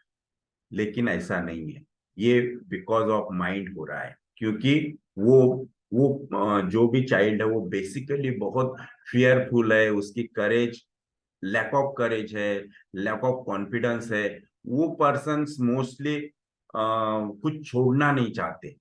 लेकिन ऐसा नहीं है, ये बिकॉज ऑफ माइंड हो रहा है। क्योंकि वो जो भी चाइल्ड है वो बेसिकली बहुत फियरफुल है, उसकी करेज, लैक ऑफ करेज है, लैक ऑफ कॉन्फिडेंस है। वो पर्सन्स मोस्टली कुछ छोड़ना नहीं चाहते,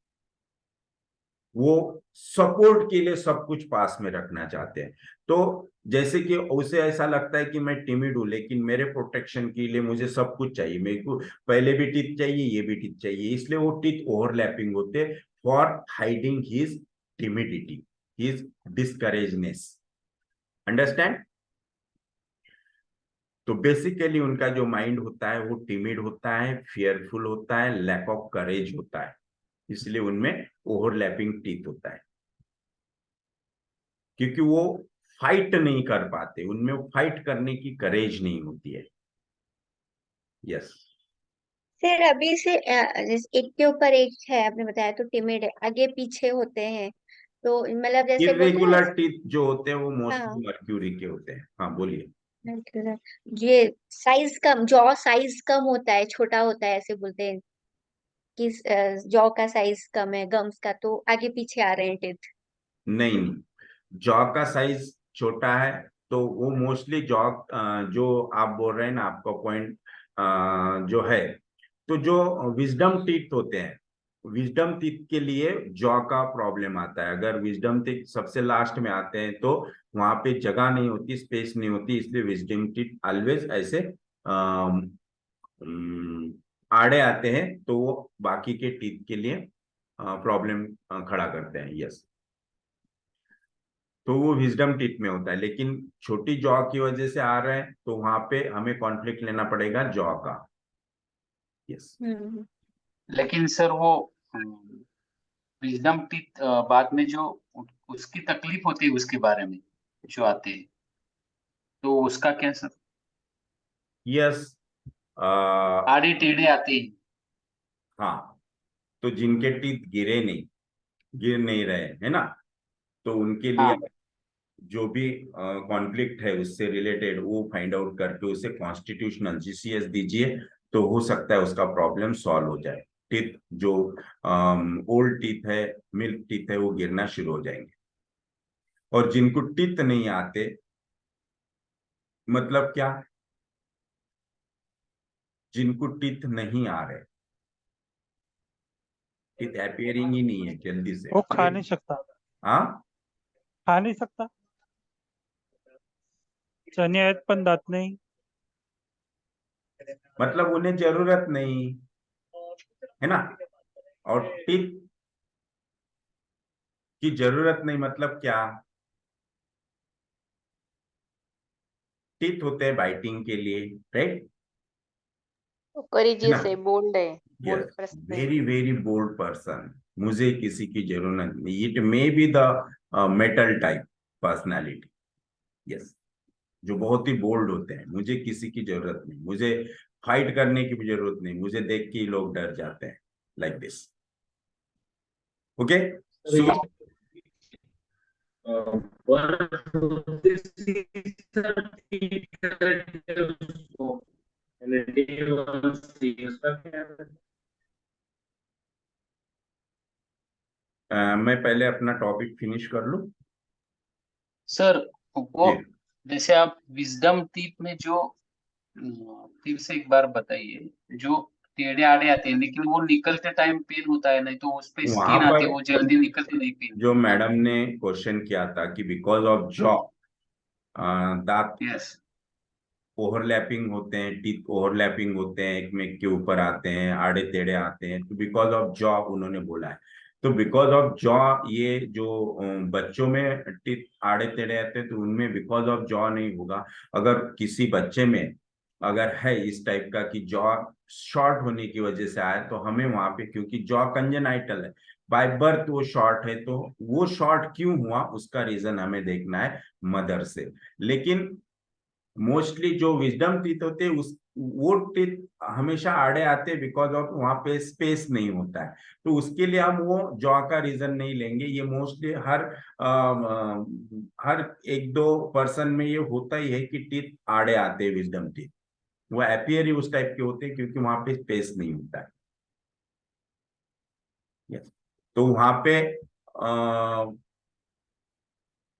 वो सपोर्ट के लिए सब कुछ पास में रखना चाहते हैं। तो जैसे कि उसे ऐसा लगता है कि मैं टिमिड हूं, लेकिन मेरे प्रोटेक्शन के लिए मुझे सब कुछ चाहिए, मेरे को पहले भी टीथ चाहिए, ये भी टीथ चाहिए, इसलिए वो टीथ ओवरलैपिंग होते for hiding his timidity, his discourageness. Understand? तो बेसिकली उनका जो माइंड होता है वो टिमिड होता है, फियरफुल होता है, लैक ऑफ करेज होता है, इसलिए उनमें ओवरलैपिंग टीथ होता है। क्योंकि वो फाइट नहीं कर पाते, उनमें फाइट करने की करेज नहीं होती है। यस, सर अभी से जैसे एक के ऊपर एक है आपने बताया, तो टिमिड है, आगे पीछे होते हैं, तो मतलब जैसे बोलते हैं। इरेगुलर टीथ जो होते हैं वो हाँ, मोस्टली मर्क्यूरी के होते हैं। हाँ बोलिए। ये साइज कम, जॉ साइज कम होता है, छोटा होता है, ऐसे बोलते हैं कि जॉ का साइज कम है, गम्स का, तो आगे पीछे आ रहे हैं टीथ। नहीं नहीं, जॉ का साइज छोटा है तो वो मोस्टली जॉ, जो आप बोल रहे हैं ना, आपका पॉइंट जो है, तो जो विजडम टीथ होते हैं, विजडम टीथ के लिए जॉ का प्रॉब्लम आता है। अगर विजडम टीथ सबसे लास्ट में आते हैं तो वहां पे जगह नहीं होती, स्पेस नहीं होती, इसलिए विजडम टीथ ऑलवेज ऐसे आड़े आते हैं, तो वो बाकी के टीथ के लिए प्रॉब्लम खड़ा करते हैं। यस, तो वो विजडम टीथ में होता है, लेकिन छोटी जॉ की वजह से आ रहा है तो वहां पे हमें कॉन्फ्लिक्ट लेना पड़ेगा जॉ का। यस, हम्म। लेकिन सर वो विजडम टीथ बाद में जो उसकी तकलीफ होती है उसके बारे में जो आते हैं, तो उसका क्या सर? यस, आड़े टेढ़े आते हैं। हाँ, तो जिनके टीथ गिर नहीं रहे है ना, तो उनके लिए हाँ जो भी कॉन्फ्लिक्ट है उससे रिलेटेड वो फाइंड आउट करके उसे कॉन्स्टिट्यूशनल जीसीएस दीजिए, तो हो सकता है उसका प्रॉब्लम सॉल्व हो जाए। टीथ जो ओल्ड टीथ है, मिल्क टीथ है, वो गिरना शुरू हो जाएंगे। और जिनको टीथ नहीं आते, मतलब क्या, जिनको टीथ नहीं आ रहे, टीथ अपीयरिंग ही नहीं है जल्दी से, वो खा नहीं सकता, हाँ, खा नहीं सकता, चने आहेत पण दात नाही। मतलब उन्हें जरूरत नहीं है ना। और टीथ की जरूरत नहीं मतलब क्या, टीथ होते हैं बाइटिंग के लिए, राइट, तो है करीजिए ना। बोल्ड है, bold yes, person. Very very bold person, मुझे किसी की जरूरत नहीं, it may be the metal type personality, yes, जो बहुत ही बोल्ड होते हैं, मुझे किसी की जरूरत नहीं, मुझे फाइट करने की भी जरूरत नहीं, मुझे देख के ही लोग डर जाते हैं, लाइक दिस। ओके, सो मैं पहले अपना टॉपिक फिनिश कर लूं। सर, वो जी, जैसे आप विजडम टीथ में जो फिर से एक बार बताइए, जो टेढ़े आड़े आते हैं लेकिन वो निकलते टाइम पेन होता है, नहीं तो उस पे वहां स्किन आती पर है, वो जल्दी निकलती नहीं पेन। जो मैडम ने क्वेश्चन किया था कि बिकॉज ऑफ जॉ, दांत यस। ओवरलैपिंग होते हैं, टीथ ओवरलैपिंग होते हैं, एक में के ऊपर आते हैं, आड़े टेढ़े आते हैं, तो बिकॉज ऑफ जॉ उन्होंने बोला है। तो बिकॉज ऑफ जॉ, ये जो बच्चों में टीथ आड़े टेढ़े आते हैं, तो उनमें बिकॉज ऑफ जॉ नहीं होगा। अगर किसी बच्चे में अगर है इस टाइप का कि जॉ शॉर्ट होने की वजह से आया, तो हमें वहां पे, क्योंकि जॉ कंजेनाइटल है, बाय बर्थ वो शॉर्ट है, तो वो शॉर्ट क्यों हुआ उसका रीजन हमें देखना है मदर से। लेकिन मोस्टली जो विजडम टीथ होते हैं उस वो टीथ हमेशा आड़े आते हैं बिकॉज ऑफ वहां पे स्पेस नहीं होता है, तो उसके लिए हम वो जॉ का रीजन नहीं लेंगे। ये मोस्टली हर एक दो पर्सन में ये होता ही है कि टीथ आड़े आते हैं, विजडम टीथ वो अपीयर ही उस टाइप के होते हैं क्योंकि वहां पे स्पेस नहीं होता है। यस, तो वहां पे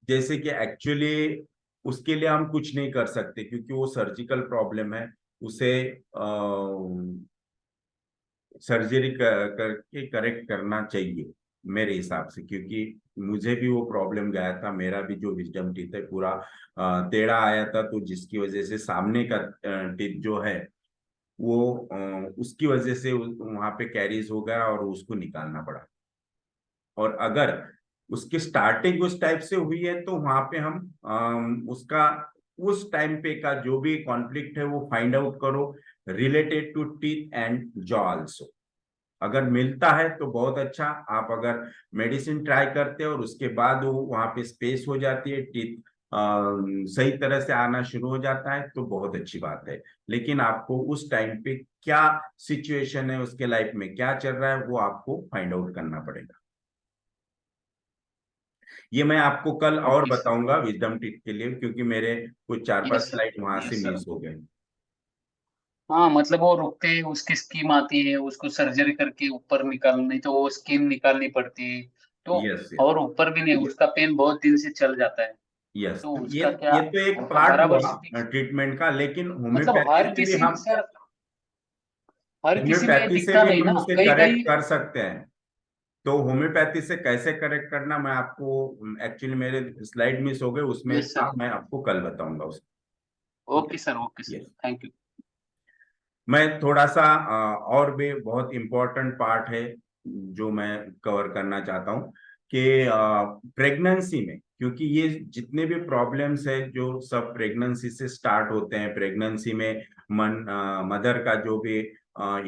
जैसे कि एक्चुअली उसके लिए हम कुछ नहीं कर सकते क्योंकि वो सर्जिकल प्रॉब्लम है, उसे सर्जरी करके करेक्ट करना चाहिए मेरे हिसाब से, क्योंकि मुझे भी वो प्रॉब्लम गया था, मेरा भी जो विजडम टीथ है पूरा टेढ़ा आया था, तो जिसकी वजह से सामने का टीथ जो है वो उसकी वजह से वहां पे कैरीज हो गया और उसको निकालना पड़ा। और अगर उसकी स्टार्टिंग उस टाइप से हुई है तो वहां पे हम उसका उस टाइम पे का जो भी कॉन्फ्लिक्ट है वो फाइंड आउट करो related to teeth and jaw also. अगर मिलता है तो बहुत अच्छा, आप अगर मेडिसिन ट्राई करते हैं और उसके बाद वो वहां पे स्पेस हो जाती है, टीथ सही तरह से आना शुरू हो जाता है, तो बहुत अच्छी बात है। लेकिन आपको उस टाइम पे क्या सिचुएशन है, उसके लाइफ में क्या चल रहा है, वो आपको फाइंड आउट करना पड़ेगा। ये मैं आपको कल और ओके सर। बताऊंगा विजडम टीथ के लिए, क्योंकि मेरे कुछ 4-5 यस सर। स्लाइड वहां से यस सर। मिस हो गए। हाँ मतलब वो रुकते हैं, उसकी स्कीम आती है, उसको सर्जरी करके ऊपर निकाल, नहीं तो वो स्किन निकालनी पड़ती है, तो यस, और ऊपर भी नहीं, उसका पेन बहुत दिन से चल जाता है, यस, तो ये उसका क्या ये तो एक मतलब पार्ट बराबर हुआ ट्रीटमेंट का, लेकिन मतलब होम्योपैथी से भी हम हर किसी में होम्योपैथी से दिखता भी नहीं हम ना, उसे कई करेक्ट कई। कर सकते हैं। तो होम्योपैथी से कैसे करेक्ट करना, मैं आपको एक्चुअली मेरे स्लाइड मिस हो गए, उसमें यस था, सर। मैं आपको कल बताऊंगा उसको। Okay sir, okay sir, yes, thank you. मैं थोड़ा सा और भी बहुत इंपॉर्टेंट पार्ट है जो मैं कवर करना चाहता हूँ कि प्रेगनेंसी में, क्योंकि ये जितने भी प्रॉब्लम्स है जो सब प्रेगनेंसी से स्टार्ट होते हैं, प्रेगनेंसी में मदर का जो भी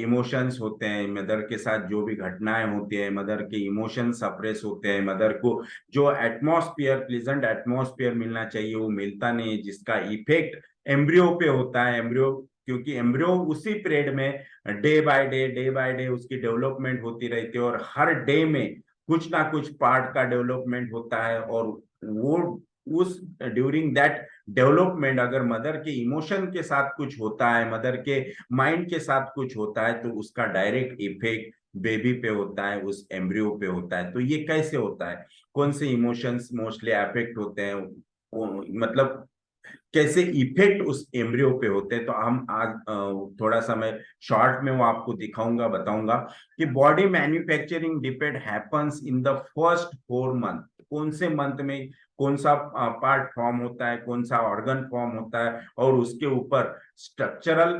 इमोशंस होते हैं, मदर के साथ जो भी घटनाएं होती है, मदर के इमोशंस सप्रेस होते हैं, मदर को जो एटमॉस्फेयर, प्लीजेंट एटमॉस्फेयर मिलना चाहिए वो मिलता नहीं है, जिसका इफेक्ट एम्ब्रियो पे होता है। एम्ब्रियो क्योंकि एम्ब्रियो उसी पीरियड में डे बाय डे उसकी डेवलपमेंट होती रहती है, और हर डे में कुछ ना कुछ पार्ट का डेवलपमेंट होता है, और वो उस ड्यूरिंग दैट डेवलपमेंट अगर मदर के इमोशन के साथ कुछ होता है, मदर के माइंड के साथ कुछ होता है, तो उसका डायरेक्ट इफेक्ट बेबी पे होता है, उस एम्ब्रियो पे होता है। तो ये कैसे होता है, कौन से इमोशंस मोस्टली अफेक्ट होते हैं, मतलब कैसे इफेक्ट उस एम्ब्रियो पे होते हैं, तो हम आज थोड़ा सा मैं शॉर्ट में वो आपको दिखाऊंगा, बताऊंगा कि body manufacturing depend happens in the first 4 month. कौन से मंथ में कौन सा पार्ट फॉर्म होता है, कौन सा ऑर्गन फॉर्म होता है, और उसके ऊपर स्ट्रक्चरल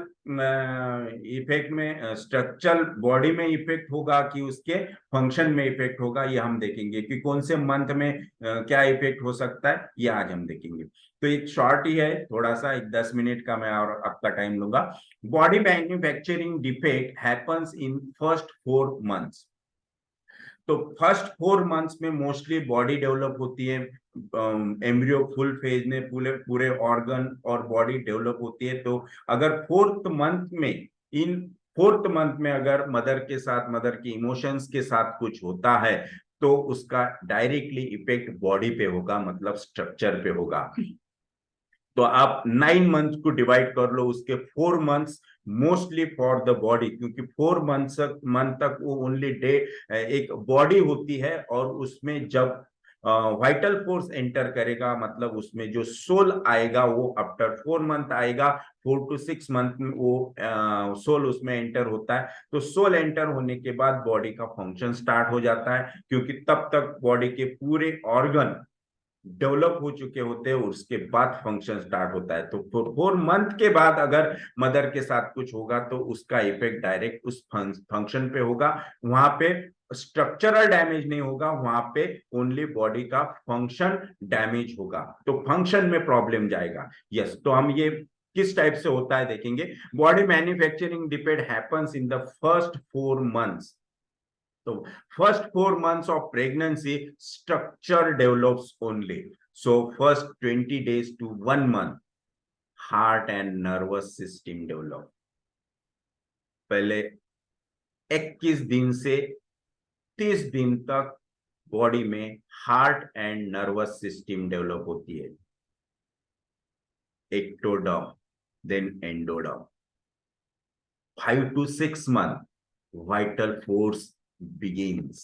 इफेक्ट में, स्ट्रक्चरल बॉडी में इफेक्ट होगा कि उसके फंक्शन में इफेक्ट होगा, ये हम देखेंगे कि कौन से मंथ में क्या इफेक्ट हो सकता है, ये आज हम देखेंगे। तो एक शॉर्ट ही है, थोड़ा सा एक 10 मिनट का मैं और आपका टाइम लूंगा। Body manufacturing defect happens in first 4 months. तो फर्स्ट 4 मंथ्स में मोस्टली बॉडी डेवलप होती है, एम्ब्रियो फुल फेज में पूरे पूरे ऑर्गन और बॉडी डेवलप होती है। तो अगर इन फोर्थ मंथ में अगर मदर के साथ, मदर के इमोशंस के साथ कुछ होता है, तो उसका डायरेक्टली इफेक्ट बॉडी पे होगा, मतलब स्ट्रक्चर पे होगा। तो आप 9 मंथ को डिवाइड कर लो, उसके 4 months mostly for the body, क्योंकि 4 मंथ तक वो ओनली डे एक बॉडी होती है, और उसमें जब वाइटल फोर्स एंटर करेगा, मतलब उसमें जो सोल आएगा वो आफ्टर 4 मंथ आएगा। 4 to 6 मंथ में वो सोल उसमें एंटर होता है। तो सोल एंटर होने के बाद बॉडी का फंक्शन स्टार्ट हो जाता है, क्योंकि तब तक बॉडी के पूरे ऑर्गन डेवलप हो चुके होते हैं, उसके बाद फंक्शन स्टार्ट होता है। तो 4 मंथ के बाद अगर मदर के साथ कुछ होगा, तो उसका इफेक्ट डायरेक्ट उस फंक्शन पे होगा। वहां पे स्ट्रक्चरल डैमेज नहीं होगा, वहां पे ओनली बॉडी का फंक्शन डैमेज होगा, तो फंक्शन में प्रॉब्लम जाएगा। यस, तो हम ये किस टाइप से होता है देखेंगे। Body manufacturing depend happens in the first 4 months. So first 4 months of pregnancy, structure develops only. So first 20 days to 1 month, heart and nervous system develop. पहले 21 दिन से 30 दिन तक बॉडी में heart and nervous system develop होती है। Ectoderm, then endoderm. 5 to 6 month, vital force begins.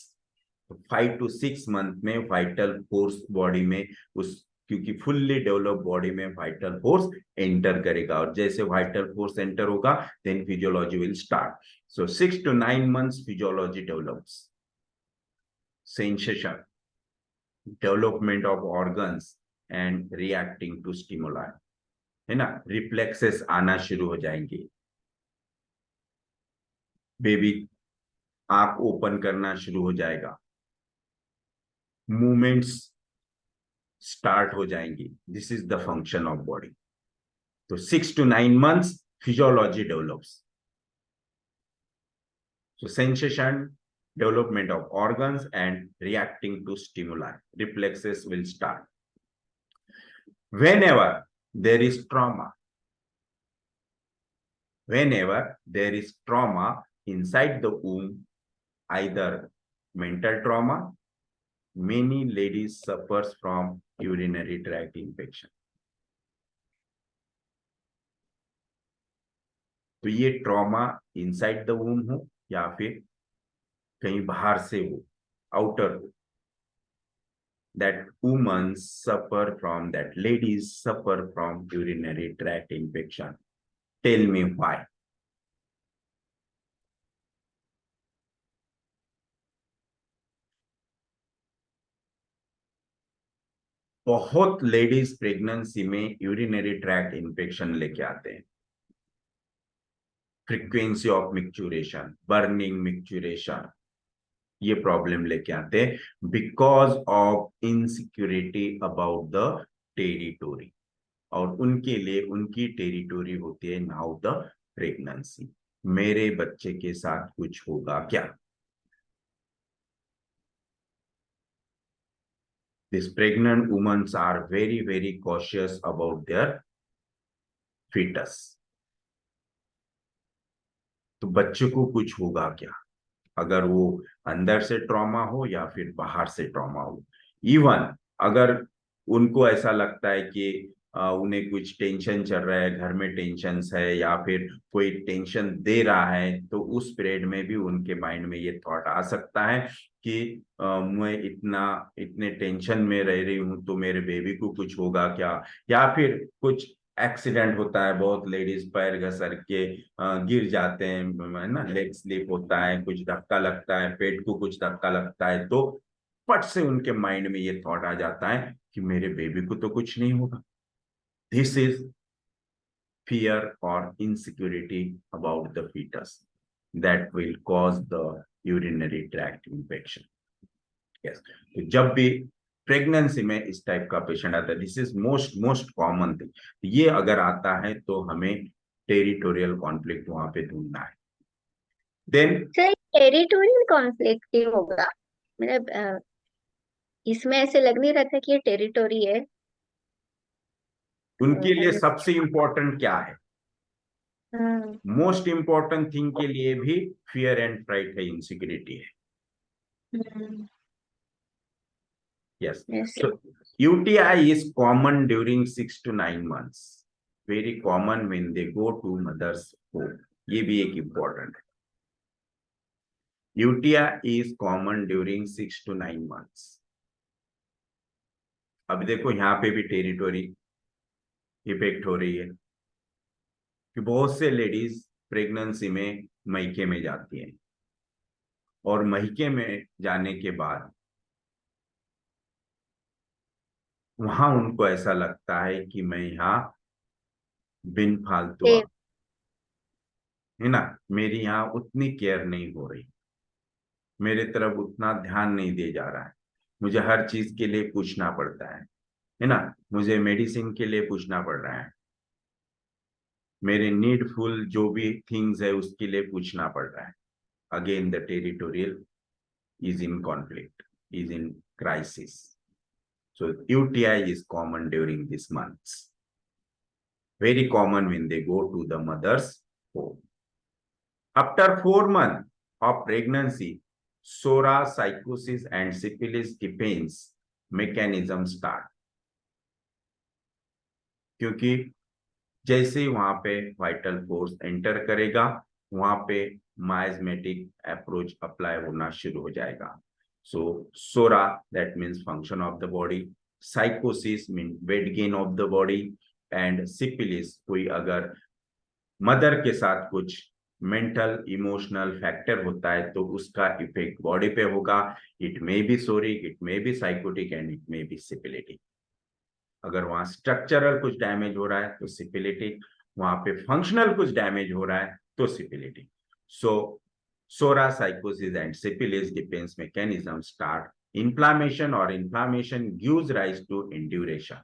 5 to 6 month में vital force body में क्योंकि फुल्ली डेवलप बॉडी में वाइटल फोर्स एंटर करेगा, और जैसे वाइटल फोर्स एंटर होगा, then physiology will start. So 6 to 9 months physiology develops. Sensation, development of organs and reacting to stimuli, है ना। रिफ्लेक्सेस आना शुरू हो जाएंगे, बेबी आंख ओपन करना शुरू हो जाएगा, मूवमेंट्स स्टार्ट हो जाएंगी। This is the function of body. तो 6 to 9 months physiology develops. So sensation, development of organs and reacting to stimuli, reflexes will start. Whenever there is trauma inside the womb, either mental trauma, many ladies suffers from urinary tract infection. तो ये trauma inside the वूम हो या फिर कहीं बाहर से हो, outer हो, that women suffer from, that ladies suffer from urinary tract infection. Tell me why. बहुत लेडीज प्रेगनेंसी में यूरिनरी ट्रैक्ट इंफेक्शन लेके आते हैं। Frequency of micturition, burning micturition, ये प्रॉब्लम लेके आते हैं because of insecurity about the territory, और उनके लिए उनकी टेरिटोरी होती है नाउ द प्रेगनेंसी। मेरे बच्चे के साथ कुछ होगा क्या। These pregnant women are very, very cautious about their fetus. तो बच्चे को कुछ होगा क्या, अगर वो अंदर से ट्रॉमा हो या फिर बाहर से ट्रॉमा हो। इवन अगर उनको ऐसा लगता है कि उन्हें कुछ टेंशन चल रहा है, घर में टेंशन है या फिर कोई टेंशन दे रहा है, तो उस पीरियड में भी उनके माइंड में ये थॉट आ सकता है कि मैं इतने टेंशन में रह रही हूँ तो मेरे बेबी को कुछ होगा क्या, या फिर कुछ एक्सीडेंट होता है, बहुत लेडीज पैर घसर के गिर जाते हैं, है ना, लेग स्लिप होता है, कुछ धक्का लगता है, पेट को कुछ धक्का लगता है, तो पट से उनके माइंड में ये थॉट आ जाता है कि मेरे बेबी को तो कुछ नहीं होगा। This is fear or insecurity about the fetus that will cause the urinary tract infection. Yes. तो जब भी प्रेगनेंसी में इस टाइप का पेशेंट आता है, this is most common thing, ये अगर आता है तो हमें टेरिटोरियल कॉन्फ्लिक्ट वहां पे ढूंढना है। देन सर टेरिटोरियल कॉन्फ्लिक्ट क्यों होगा? मतलब इसमें ऐसे लग नहीं रहा था कि ये टेरिटोरी है। उनके लिए सबसे इंपॉर्टेंट क्या है? हाँ, मोस्ट इंपॉर्टेंट थिंग के लिए भी फियर एंड फ्राइट है, इनसिक्योरिटी है। Yes. yes. So UTI is common during 6 to 9 months. Very common when they go to mother's home. ये भी एक important है। UTI is common during 6 to 9 months. अब देखो यहाँ पे भी टेरिटोरी इफेक्ट हो रही है कि बहुत से लेडीज प्रेगनेंसी में मईके में जाती हैं और मईके में जाने के बाद वहां उनको ऐसा लगता है कि मैं यहाँ बिन फालतू, ए, है ना, मेरी यहाँ उतनी केयर नहीं हो रही, मेरे तरफ उतना ध्यान नहीं दिया जा रहा है, मुझे हर चीज के लिए पूछना पड़ता है ना, मुझे मेडिसिन के लिए पूछना पड़ रहा है, मेरे नीडफुल जो भी थिंग्स है उसके लिए पूछना पड़ रहा है। Again the territorial is in conflict, is in crisis. So UTI is common during these months, very common when they go to the mother's home. After 4 months of pregnancy, SORA, psychosis and syphilis defense mechanism start. क्योंकि जैसे ही वहां पे vital force enter करेगा, वहां पे miasmatic approach apply होना शुरू हो जाएगा। सो SORA that means function of the body, psychosis mean weight gain of the body, and syphilis कोई अगर मदर के साथ कुछ मेंटल इमोशनल फैक्टर होता है तो उसका इफेक्ट बॉडी पे होगा। It may be psoric, it may be sycotic and it may be syphilitic. अगर वहां स्ट्रक्चरल कुछ डैमेज हो रहा है तो सिपिलिटिक, वहां पे फंक्शनल कुछ डैमेज हो रहा है तो सिपिलिटिक। सो SORA, psychosis and syphilis defense mechanism start inflammation और inflammation gives rise to induration।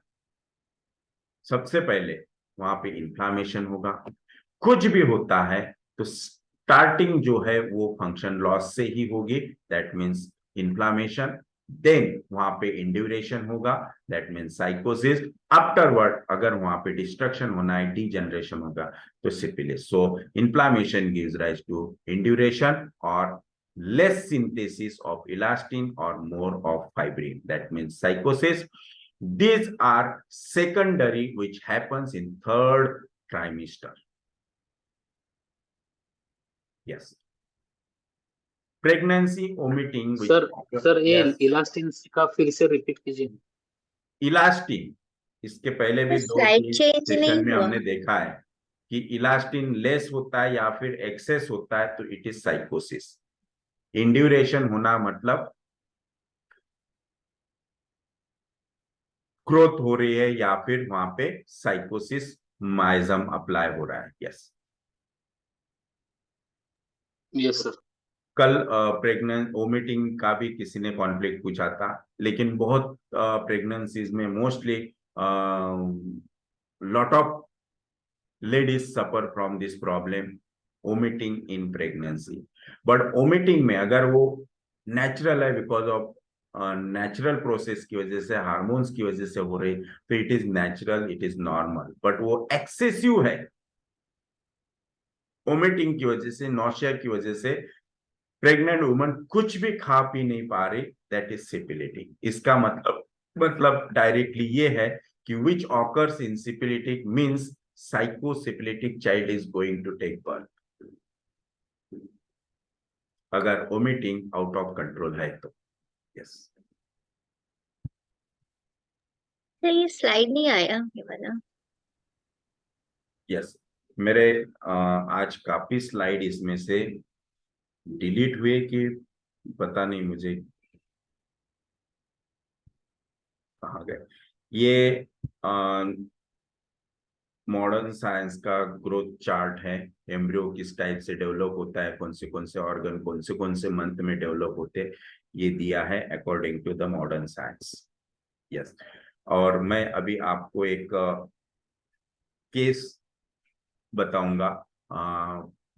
सबसे पहले वहां पे इन्फ्लामेशन होगा, कुछ भी होता है तो स्टार्टिंग जो है वो फंक्शन लॉस से ही होगी, दैट मीन्स इन्फ्लामेशन, देन वहां पे इंड्यूरेशन होगा, दैट मीन्स साइकोसिस, आफ्टरवर्ड अगर वहां पे डिस्ट्रक्शन होना है, डीजनरेशन होगा तो syphilis. So inflammation gives rise to induration और less synthesis of elastin or more of fibrin, that means psychosis. These are secondary which happens in 3rd trimester. Yes. Pregnancy omitting which sir ये yes. Elastin का फिर से repeat कीजिए। Elastin, इसके पहले भी slide 2-3 change नहीं सेशन में हुआ। हमने देखा है कि इलास्टिन लेस होता है या फिर एक्सेस होता है तो इट इज साइकोसिस। इंड्यूरेशन होना मतलब ग्रोथ हो रही है या फिर वहां पे साइकोसिस माइजम अप्लाई हो रहा है। Yes yes sir. कल प्रेग्नेंट ओमिटिंग का भी किसी ने कॉन्फ्लिक्ट पूछा था, लेकिन बहुत प्रेगनेंसीज में mostly lot of ladies suffer from this problem, omitting in pregnancy. But omitting में अगर वो नेचुरल है, बिकॉज ऑफ नेचुरल प्रोसेस की वजह से, हार्मोन्स की वजह से हो रही, तो it is natural, it is normal. But वो एक्सेसिव है वोमिटिंग की वजह से, नौशिया की वजह से प्रेग्नेंट वुमन कुछ भी खा पी नहीं पा रही, दैट इज सिपिलिटिक। इसका मतलब डायरेक्टली ये है कि which occurs in syphilitic means sycosyphilitic child is going to take birth, अगर वोमिटिंग आउट ऑफ कंट्रोल है तो। यस ये स्लाइड नहीं आया ये वाला। यस मेरे आज काफी स्लाइड इसमें से डिलीट हुए कि पता नहीं मुझे कहाँ गए। ये मॉडर्न साइंस का ग्रोथ चार्ट है, एम्ब्रियो किस टाइप से डेवलप होता है, कौन से ऑर्गन कौन से मंथ में डेवलप होते हैं, ये दिया है according to the modern science. Yes और मैं अभी आपको एक केस बताऊंगा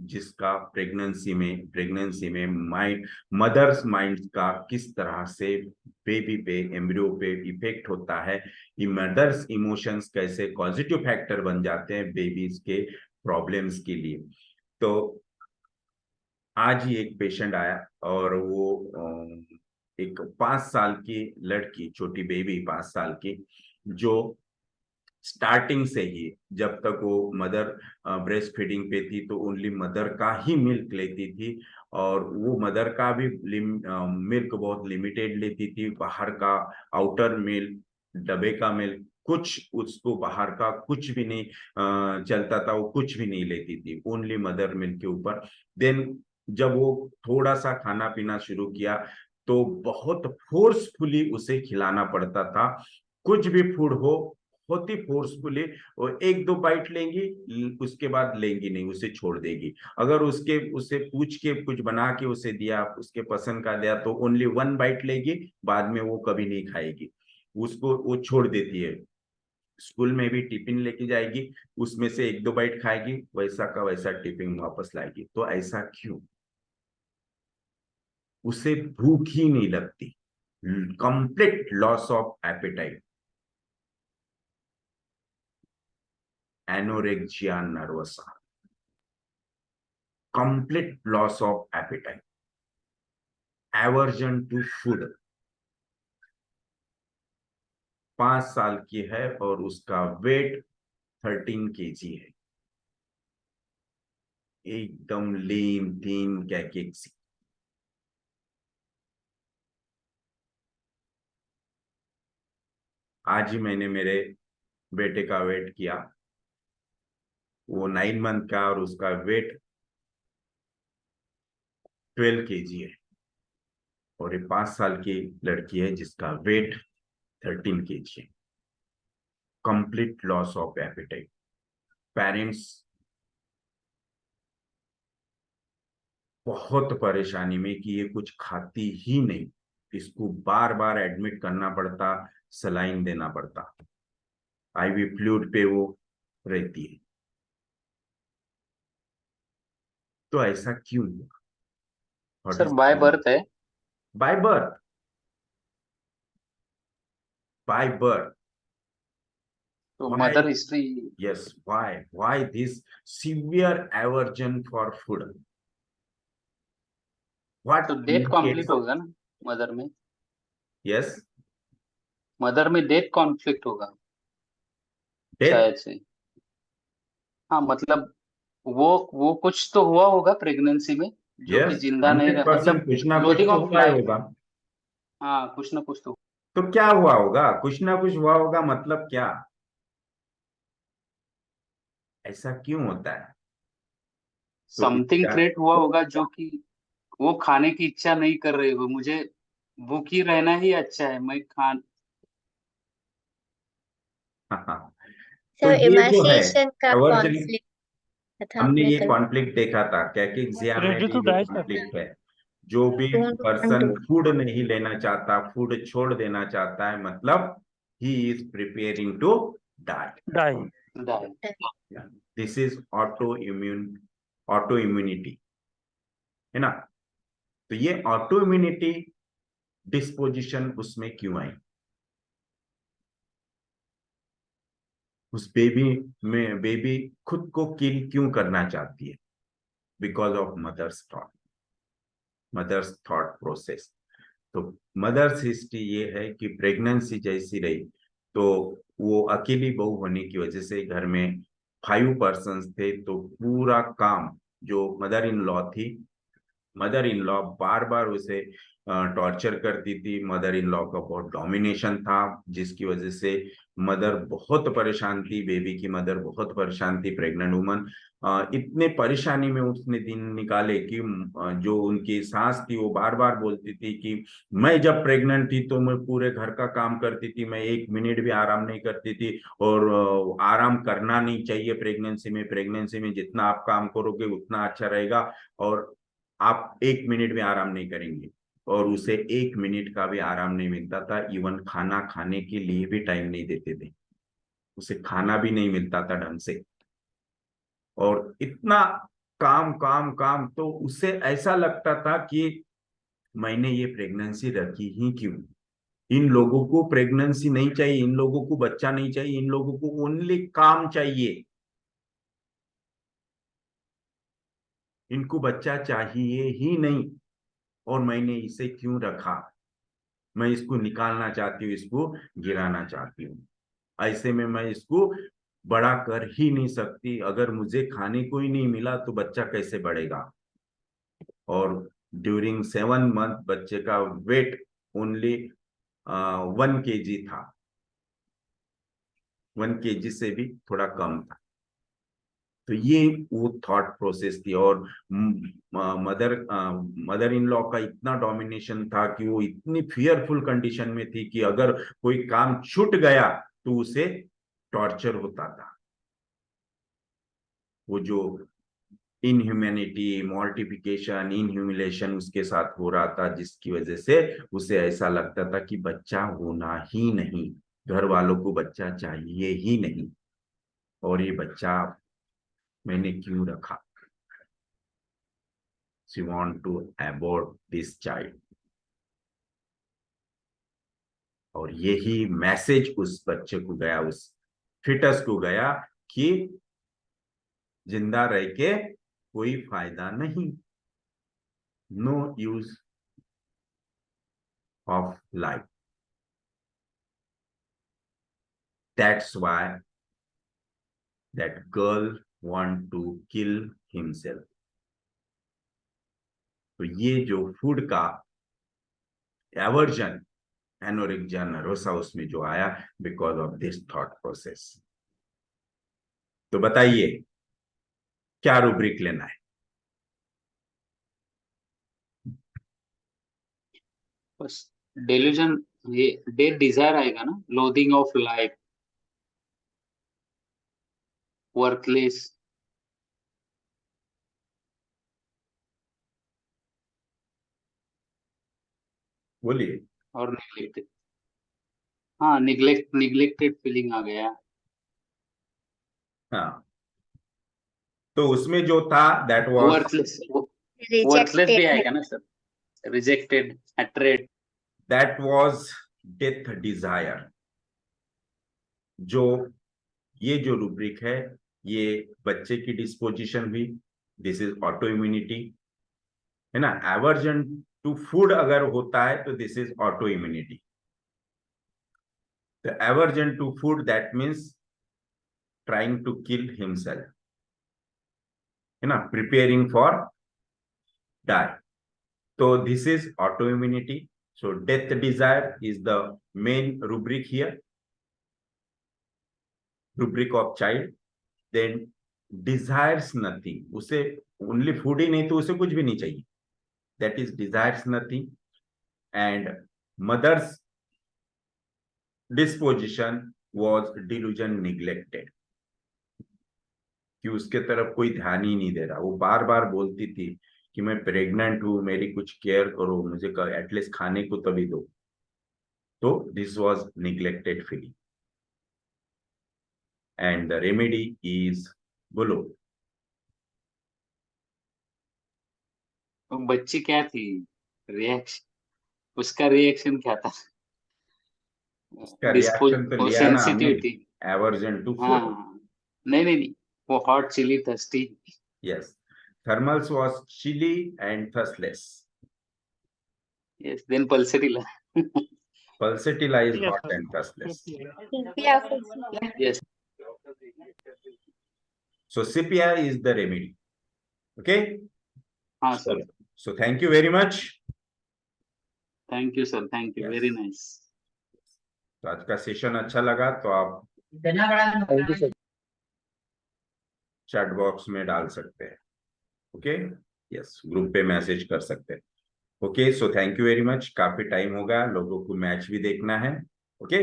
जिसका प्रेगनेंसी में माइंड, मदर्स माइंड का किस तरह से बेबी पे, एम्ब्रियो पे इफेक्ट होता है, ये मदर्स इमोशंस कैसे पॉजिटिव फैक्टर बन जाते हैं बेबीज के प्रॉब्लम्स के लिए। तो आज ही एक पेशेंट आया और वो एक 5 साल की लड़की, छोटी बेबी 5 साल की, जो स्टार्टिंग से ही जब तक वो मदर ब्रेस्ट फीडिंग पे थी तो ओनली मदर का ही मिल्क लेती थी, और वो मदर का भी मिल्क बहुत लिमिटेड लेती थी, बाहर का आउटर मिल्क, डब्बे का मिल्क कुछ उसको बाहर का कुछ भी नहीं चलता था, वो कुछ भी नहीं लेती थी, ओनली मदर मिल्क के ऊपर। देन जब वो थोड़ा सा खाना पीना शुरू किया तो बहुत फोर्सफुली उसे खिलाना पड़ता था, कुछ भी फूड हो बहुत ही फोर्सफुली, और 1-2 बाइट लेंगी उसके बाद लेंगी नहीं, उसे छोड़ देगी। अगर उसे पूछ के कुछ बना के उसे दिया, उसके पसंद का दिया तो ओनली 1 बाइट लेगी, बाद में वो कभी नहीं खाएगी, उसको वो छोड़ देती है। स्कूल में भी टिफिन लेके जाएगी, उसमें से 1-2 बाइट खाएगी, वैसा का वैसा टिफिन वापस लाएगी। तो ऐसा क्यों? उसे भूख ही नहीं लगती, complete loss of appetite, anorexia nervosa, complete loss of appetite, aversion to food। 5 साल की है और उसका वेट 13 kg है, एकदम लीन थीन कैकेक सी। आज ही मैंने मेरे बेटे का वेट किया, वो 9 मंथ का और उसका वेट 12 kg है, और ये 5 साल की लड़की है जिसका वेट 13 kg है। Complete loss of apatite. Parents बहुत परेशानी में कि ये कुछ खाती ही नहीं, इसको बार बार एडमिट करना पड़ता, सलाइन देना पड़ता, आईवी फ्लूइड पे वो रहती है। तो ऐसा क्यों हुआ? सर बाय बर्थ है? By birth, by birth. तो Why? Mother history? Yes, why this severe aversion for food? What तो डेथ indicates? कॉन्फ्लिक्ट होगा ना मदर में? Yes, मदर में डेथ कॉन्फ्लिक्ट होगा death। शायद से। हाँ मतलब वो कुछ तो हुआ होगा प्रेगनेंसी में जो कि Yes, जिंदा नहीं रहा, 100% मतलब कुछ ना कुछ क्लोजिंग तो ऑफ हुआ ही लाइफ। होगा। हाँ कुछ ना कुछ तो। तो क्या हुआ होगा? कुछ ना कुछ हुआ होगा मतलब क्या? ऐसा क्यों होता है? तो समथिंग इसका क्रिएट हुआ होगा जो कि वो खाने की इच्छा नहीं कर रहे हो, मुझे भूखी रहना ही अच्छा है, मैं खान। हाँ, तो सर ये जो है इमासिएशन का एवर्जन, कॉन्फ्लिक्ट था हमने आपने ये कल। कॉन्फ्लिक्ट देखा था, कैकेक्सिया में रेडी भी टू ये डाई सर। कॉन्फ्लिक्ट है। जो भी पर्सन फूड नहीं लेना चाहता, फूड छोड़ देना चाहता है, मतलब ही is preparing to die. Die. This is auto immunity, है ना? तो ये ऑटो इम्यूनिटी डिस्पोजिशन उसमें क्यों आई? उस बेबी में, बेबी खुद को किल क्यों करना चाहती है? Because of mother's thought process. तो मदर्स हिस्ट्री ये है कि प्रेगनेंसी जैसी रही तो वो अकेली बहू होने की वजह से घर में 5 पर्सन्स थे, तो पूरा काम जो मदर इन लॉ थी, मदर इन लॉ बार बार उसे टॉर्चर करती थी। मदर इन लॉ का बहुत डोमिनेशन था, जिसकी वजह से मदर बहुत परेशान थी, बेबी की मदर बहुत परेशान थी, प्रेग्नेंट वुमन। इतने परेशानी में उसने दिन निकाले कि जो उनकी सास थी वो बार बार बोलती थी कि मैं जब प्रेग्नेंट थी तो मैं पूरे घर का काम करती थी, मैं 1 मिनट भी आराम नहीं करती थी, और आराम करना नहीं चाहिए प्रेगनेंसी में जितना आप काम करोगे उतना अच्छा रहेगा, और आप 1 मिनट भी आराम नहीं करेंगे। और उसे 1 मिनट का भी आराम नहीं मिलता था, इवन खाना खाने के लिए भी टाइम नहीं देते थे, उसे खाना भी नहीं मिलता था ढंग से, और इतना काम काम काम। तो उससे ऐसा लगता था कि मैंने ये प्रेगनेंसी रखी ही क्यों। इन लोगों को प्रेगनेंसी नहीं चाहिए, इन लोगों को बच्चा नहीं चाहिए, इन लोगों को ओनली काम चाहिए, इनको बच्चा चाहिए ही नहीं, और मैंने इसे क्यों रखा। मैं इसको निकालना चाहती हूँ, इसको गिराना चाहती हूँ। ऐसे में मैं इसको बड़ा कर ही नहीं सकती, अगर मुझे खाने को ही नहीं मिला तो बच्चा कैसे बढ़ेगा। और ड्यूरिंग 7 मंथ बच्चे का वेट ओनली 1 kg था, 1 kg से भी थोड़ा कम था। तो ये वो थॉट प्रोसेस थी, और मदर इन लॉ का इतना डोमिनेशन था कि वो इतनी फियरफुल कंडीशन में थी कि अगर कोई काम छूट गया तो उसे टॉर्चर होता था। वो जो इनह्यूमैनिटी, मॉर्टिफिकेशन, इनह्यूमिलेशन उसके साथ हो रहा था, जिसकी वजह से उसे ऐसा लगता था कि बच्चा होना ही नहीं, घर वालों को बच्चा चाहिए ही नहीं, और ये बच्चा मैंने क्यों रखा। She want to abort this child। और यही मैसेज उस बच्चे को गया, उस फिटस को गया कि जिंदा रह के कोई फायदा नहीं, no use of life. That's why that girl want to kill himself। तो ये जो फूड का एवर्जन, एनोरेक्सिया नर्वोसा उसमें जो आया because of this thought process. तो बताइए क्या रूब्रिक लेना है। बस डेल्यूजन, ये डेथ डिजायर आएगा ना, लोथिंग ऑफ लाइफ, वर्थलेस। बोलिए। और निग्लेक्टेड, हाँ निग्लेक्टेड फीलिंग आ गया। हाँ, तो उसमें जो था दैट वाज वर्थलेस, वर्थलेस भी आएगा ना sir, rejected, hatred. That was death desire. जो ये जो रूब्रिक है ये बच्चे की डिस्पोजिशन भी, दिस इज ऑटो इम्यूनिटी, है ना। एवर्जन टू फूड अगर होता है तो this is auto immunity. The aversion to food that means trying to kill himself, है ना, preparing for die. So this is auto immunity. So death desire is the main rubric here, rubric of child. Then desires nothing, उसे only food ही नहीं तो उसे कुछ भी नहीं चाहिए, that is desires nothing. And mother's disposition was delusion neglected, कि उसके तरफ कोई ध्यान ही नहीं दे रहा। वो बार बार बोलती थी कि मैं प्रेग्नेंट हूं, मेरी कुछ केयर करो, मुझे एटलीस्ट खाने को तभी दो। तो this was neglected feeling and the remedy is, बोलो। तो बच्ची क्या थी, रिएक्शन, उसका रिएक्शन क्या था? इसका डिस्पोज, रिएक्शन तो वो लिया ना हमने, सेंसिटिव थी। एवर्जन टू हाँ फूड। नहीं नहीं नहीं, वो hot chilly thirsty. Yes, Thermals was chilly and thirstless. Yes, then pulsatilla. Pulsatilla is Yes, hot sir. and thirstless. CPR for CPR. Yes. So CPR is the remedy. Okay. हाँ sir. So thank you very much. Thank you sir. Thank you. Yes. Very nice. तो आज का session अच्छा लगा तो आप chat box में डाल सकते हैं. ओके. यस, ग्रुप पे मैसेज कर सकते हैं. Okay. So thank you very much. काफी टाइम हो गया, लोगों को मैच भी देखना है. Okay.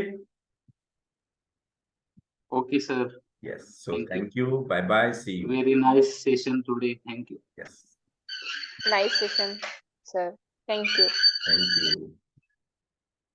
Okay sir. Yes. So Thank you. Thank you. Bye bye. See you. Very nice session today. Thank you. Yes. Nice session, sir. Thank you. Thank you.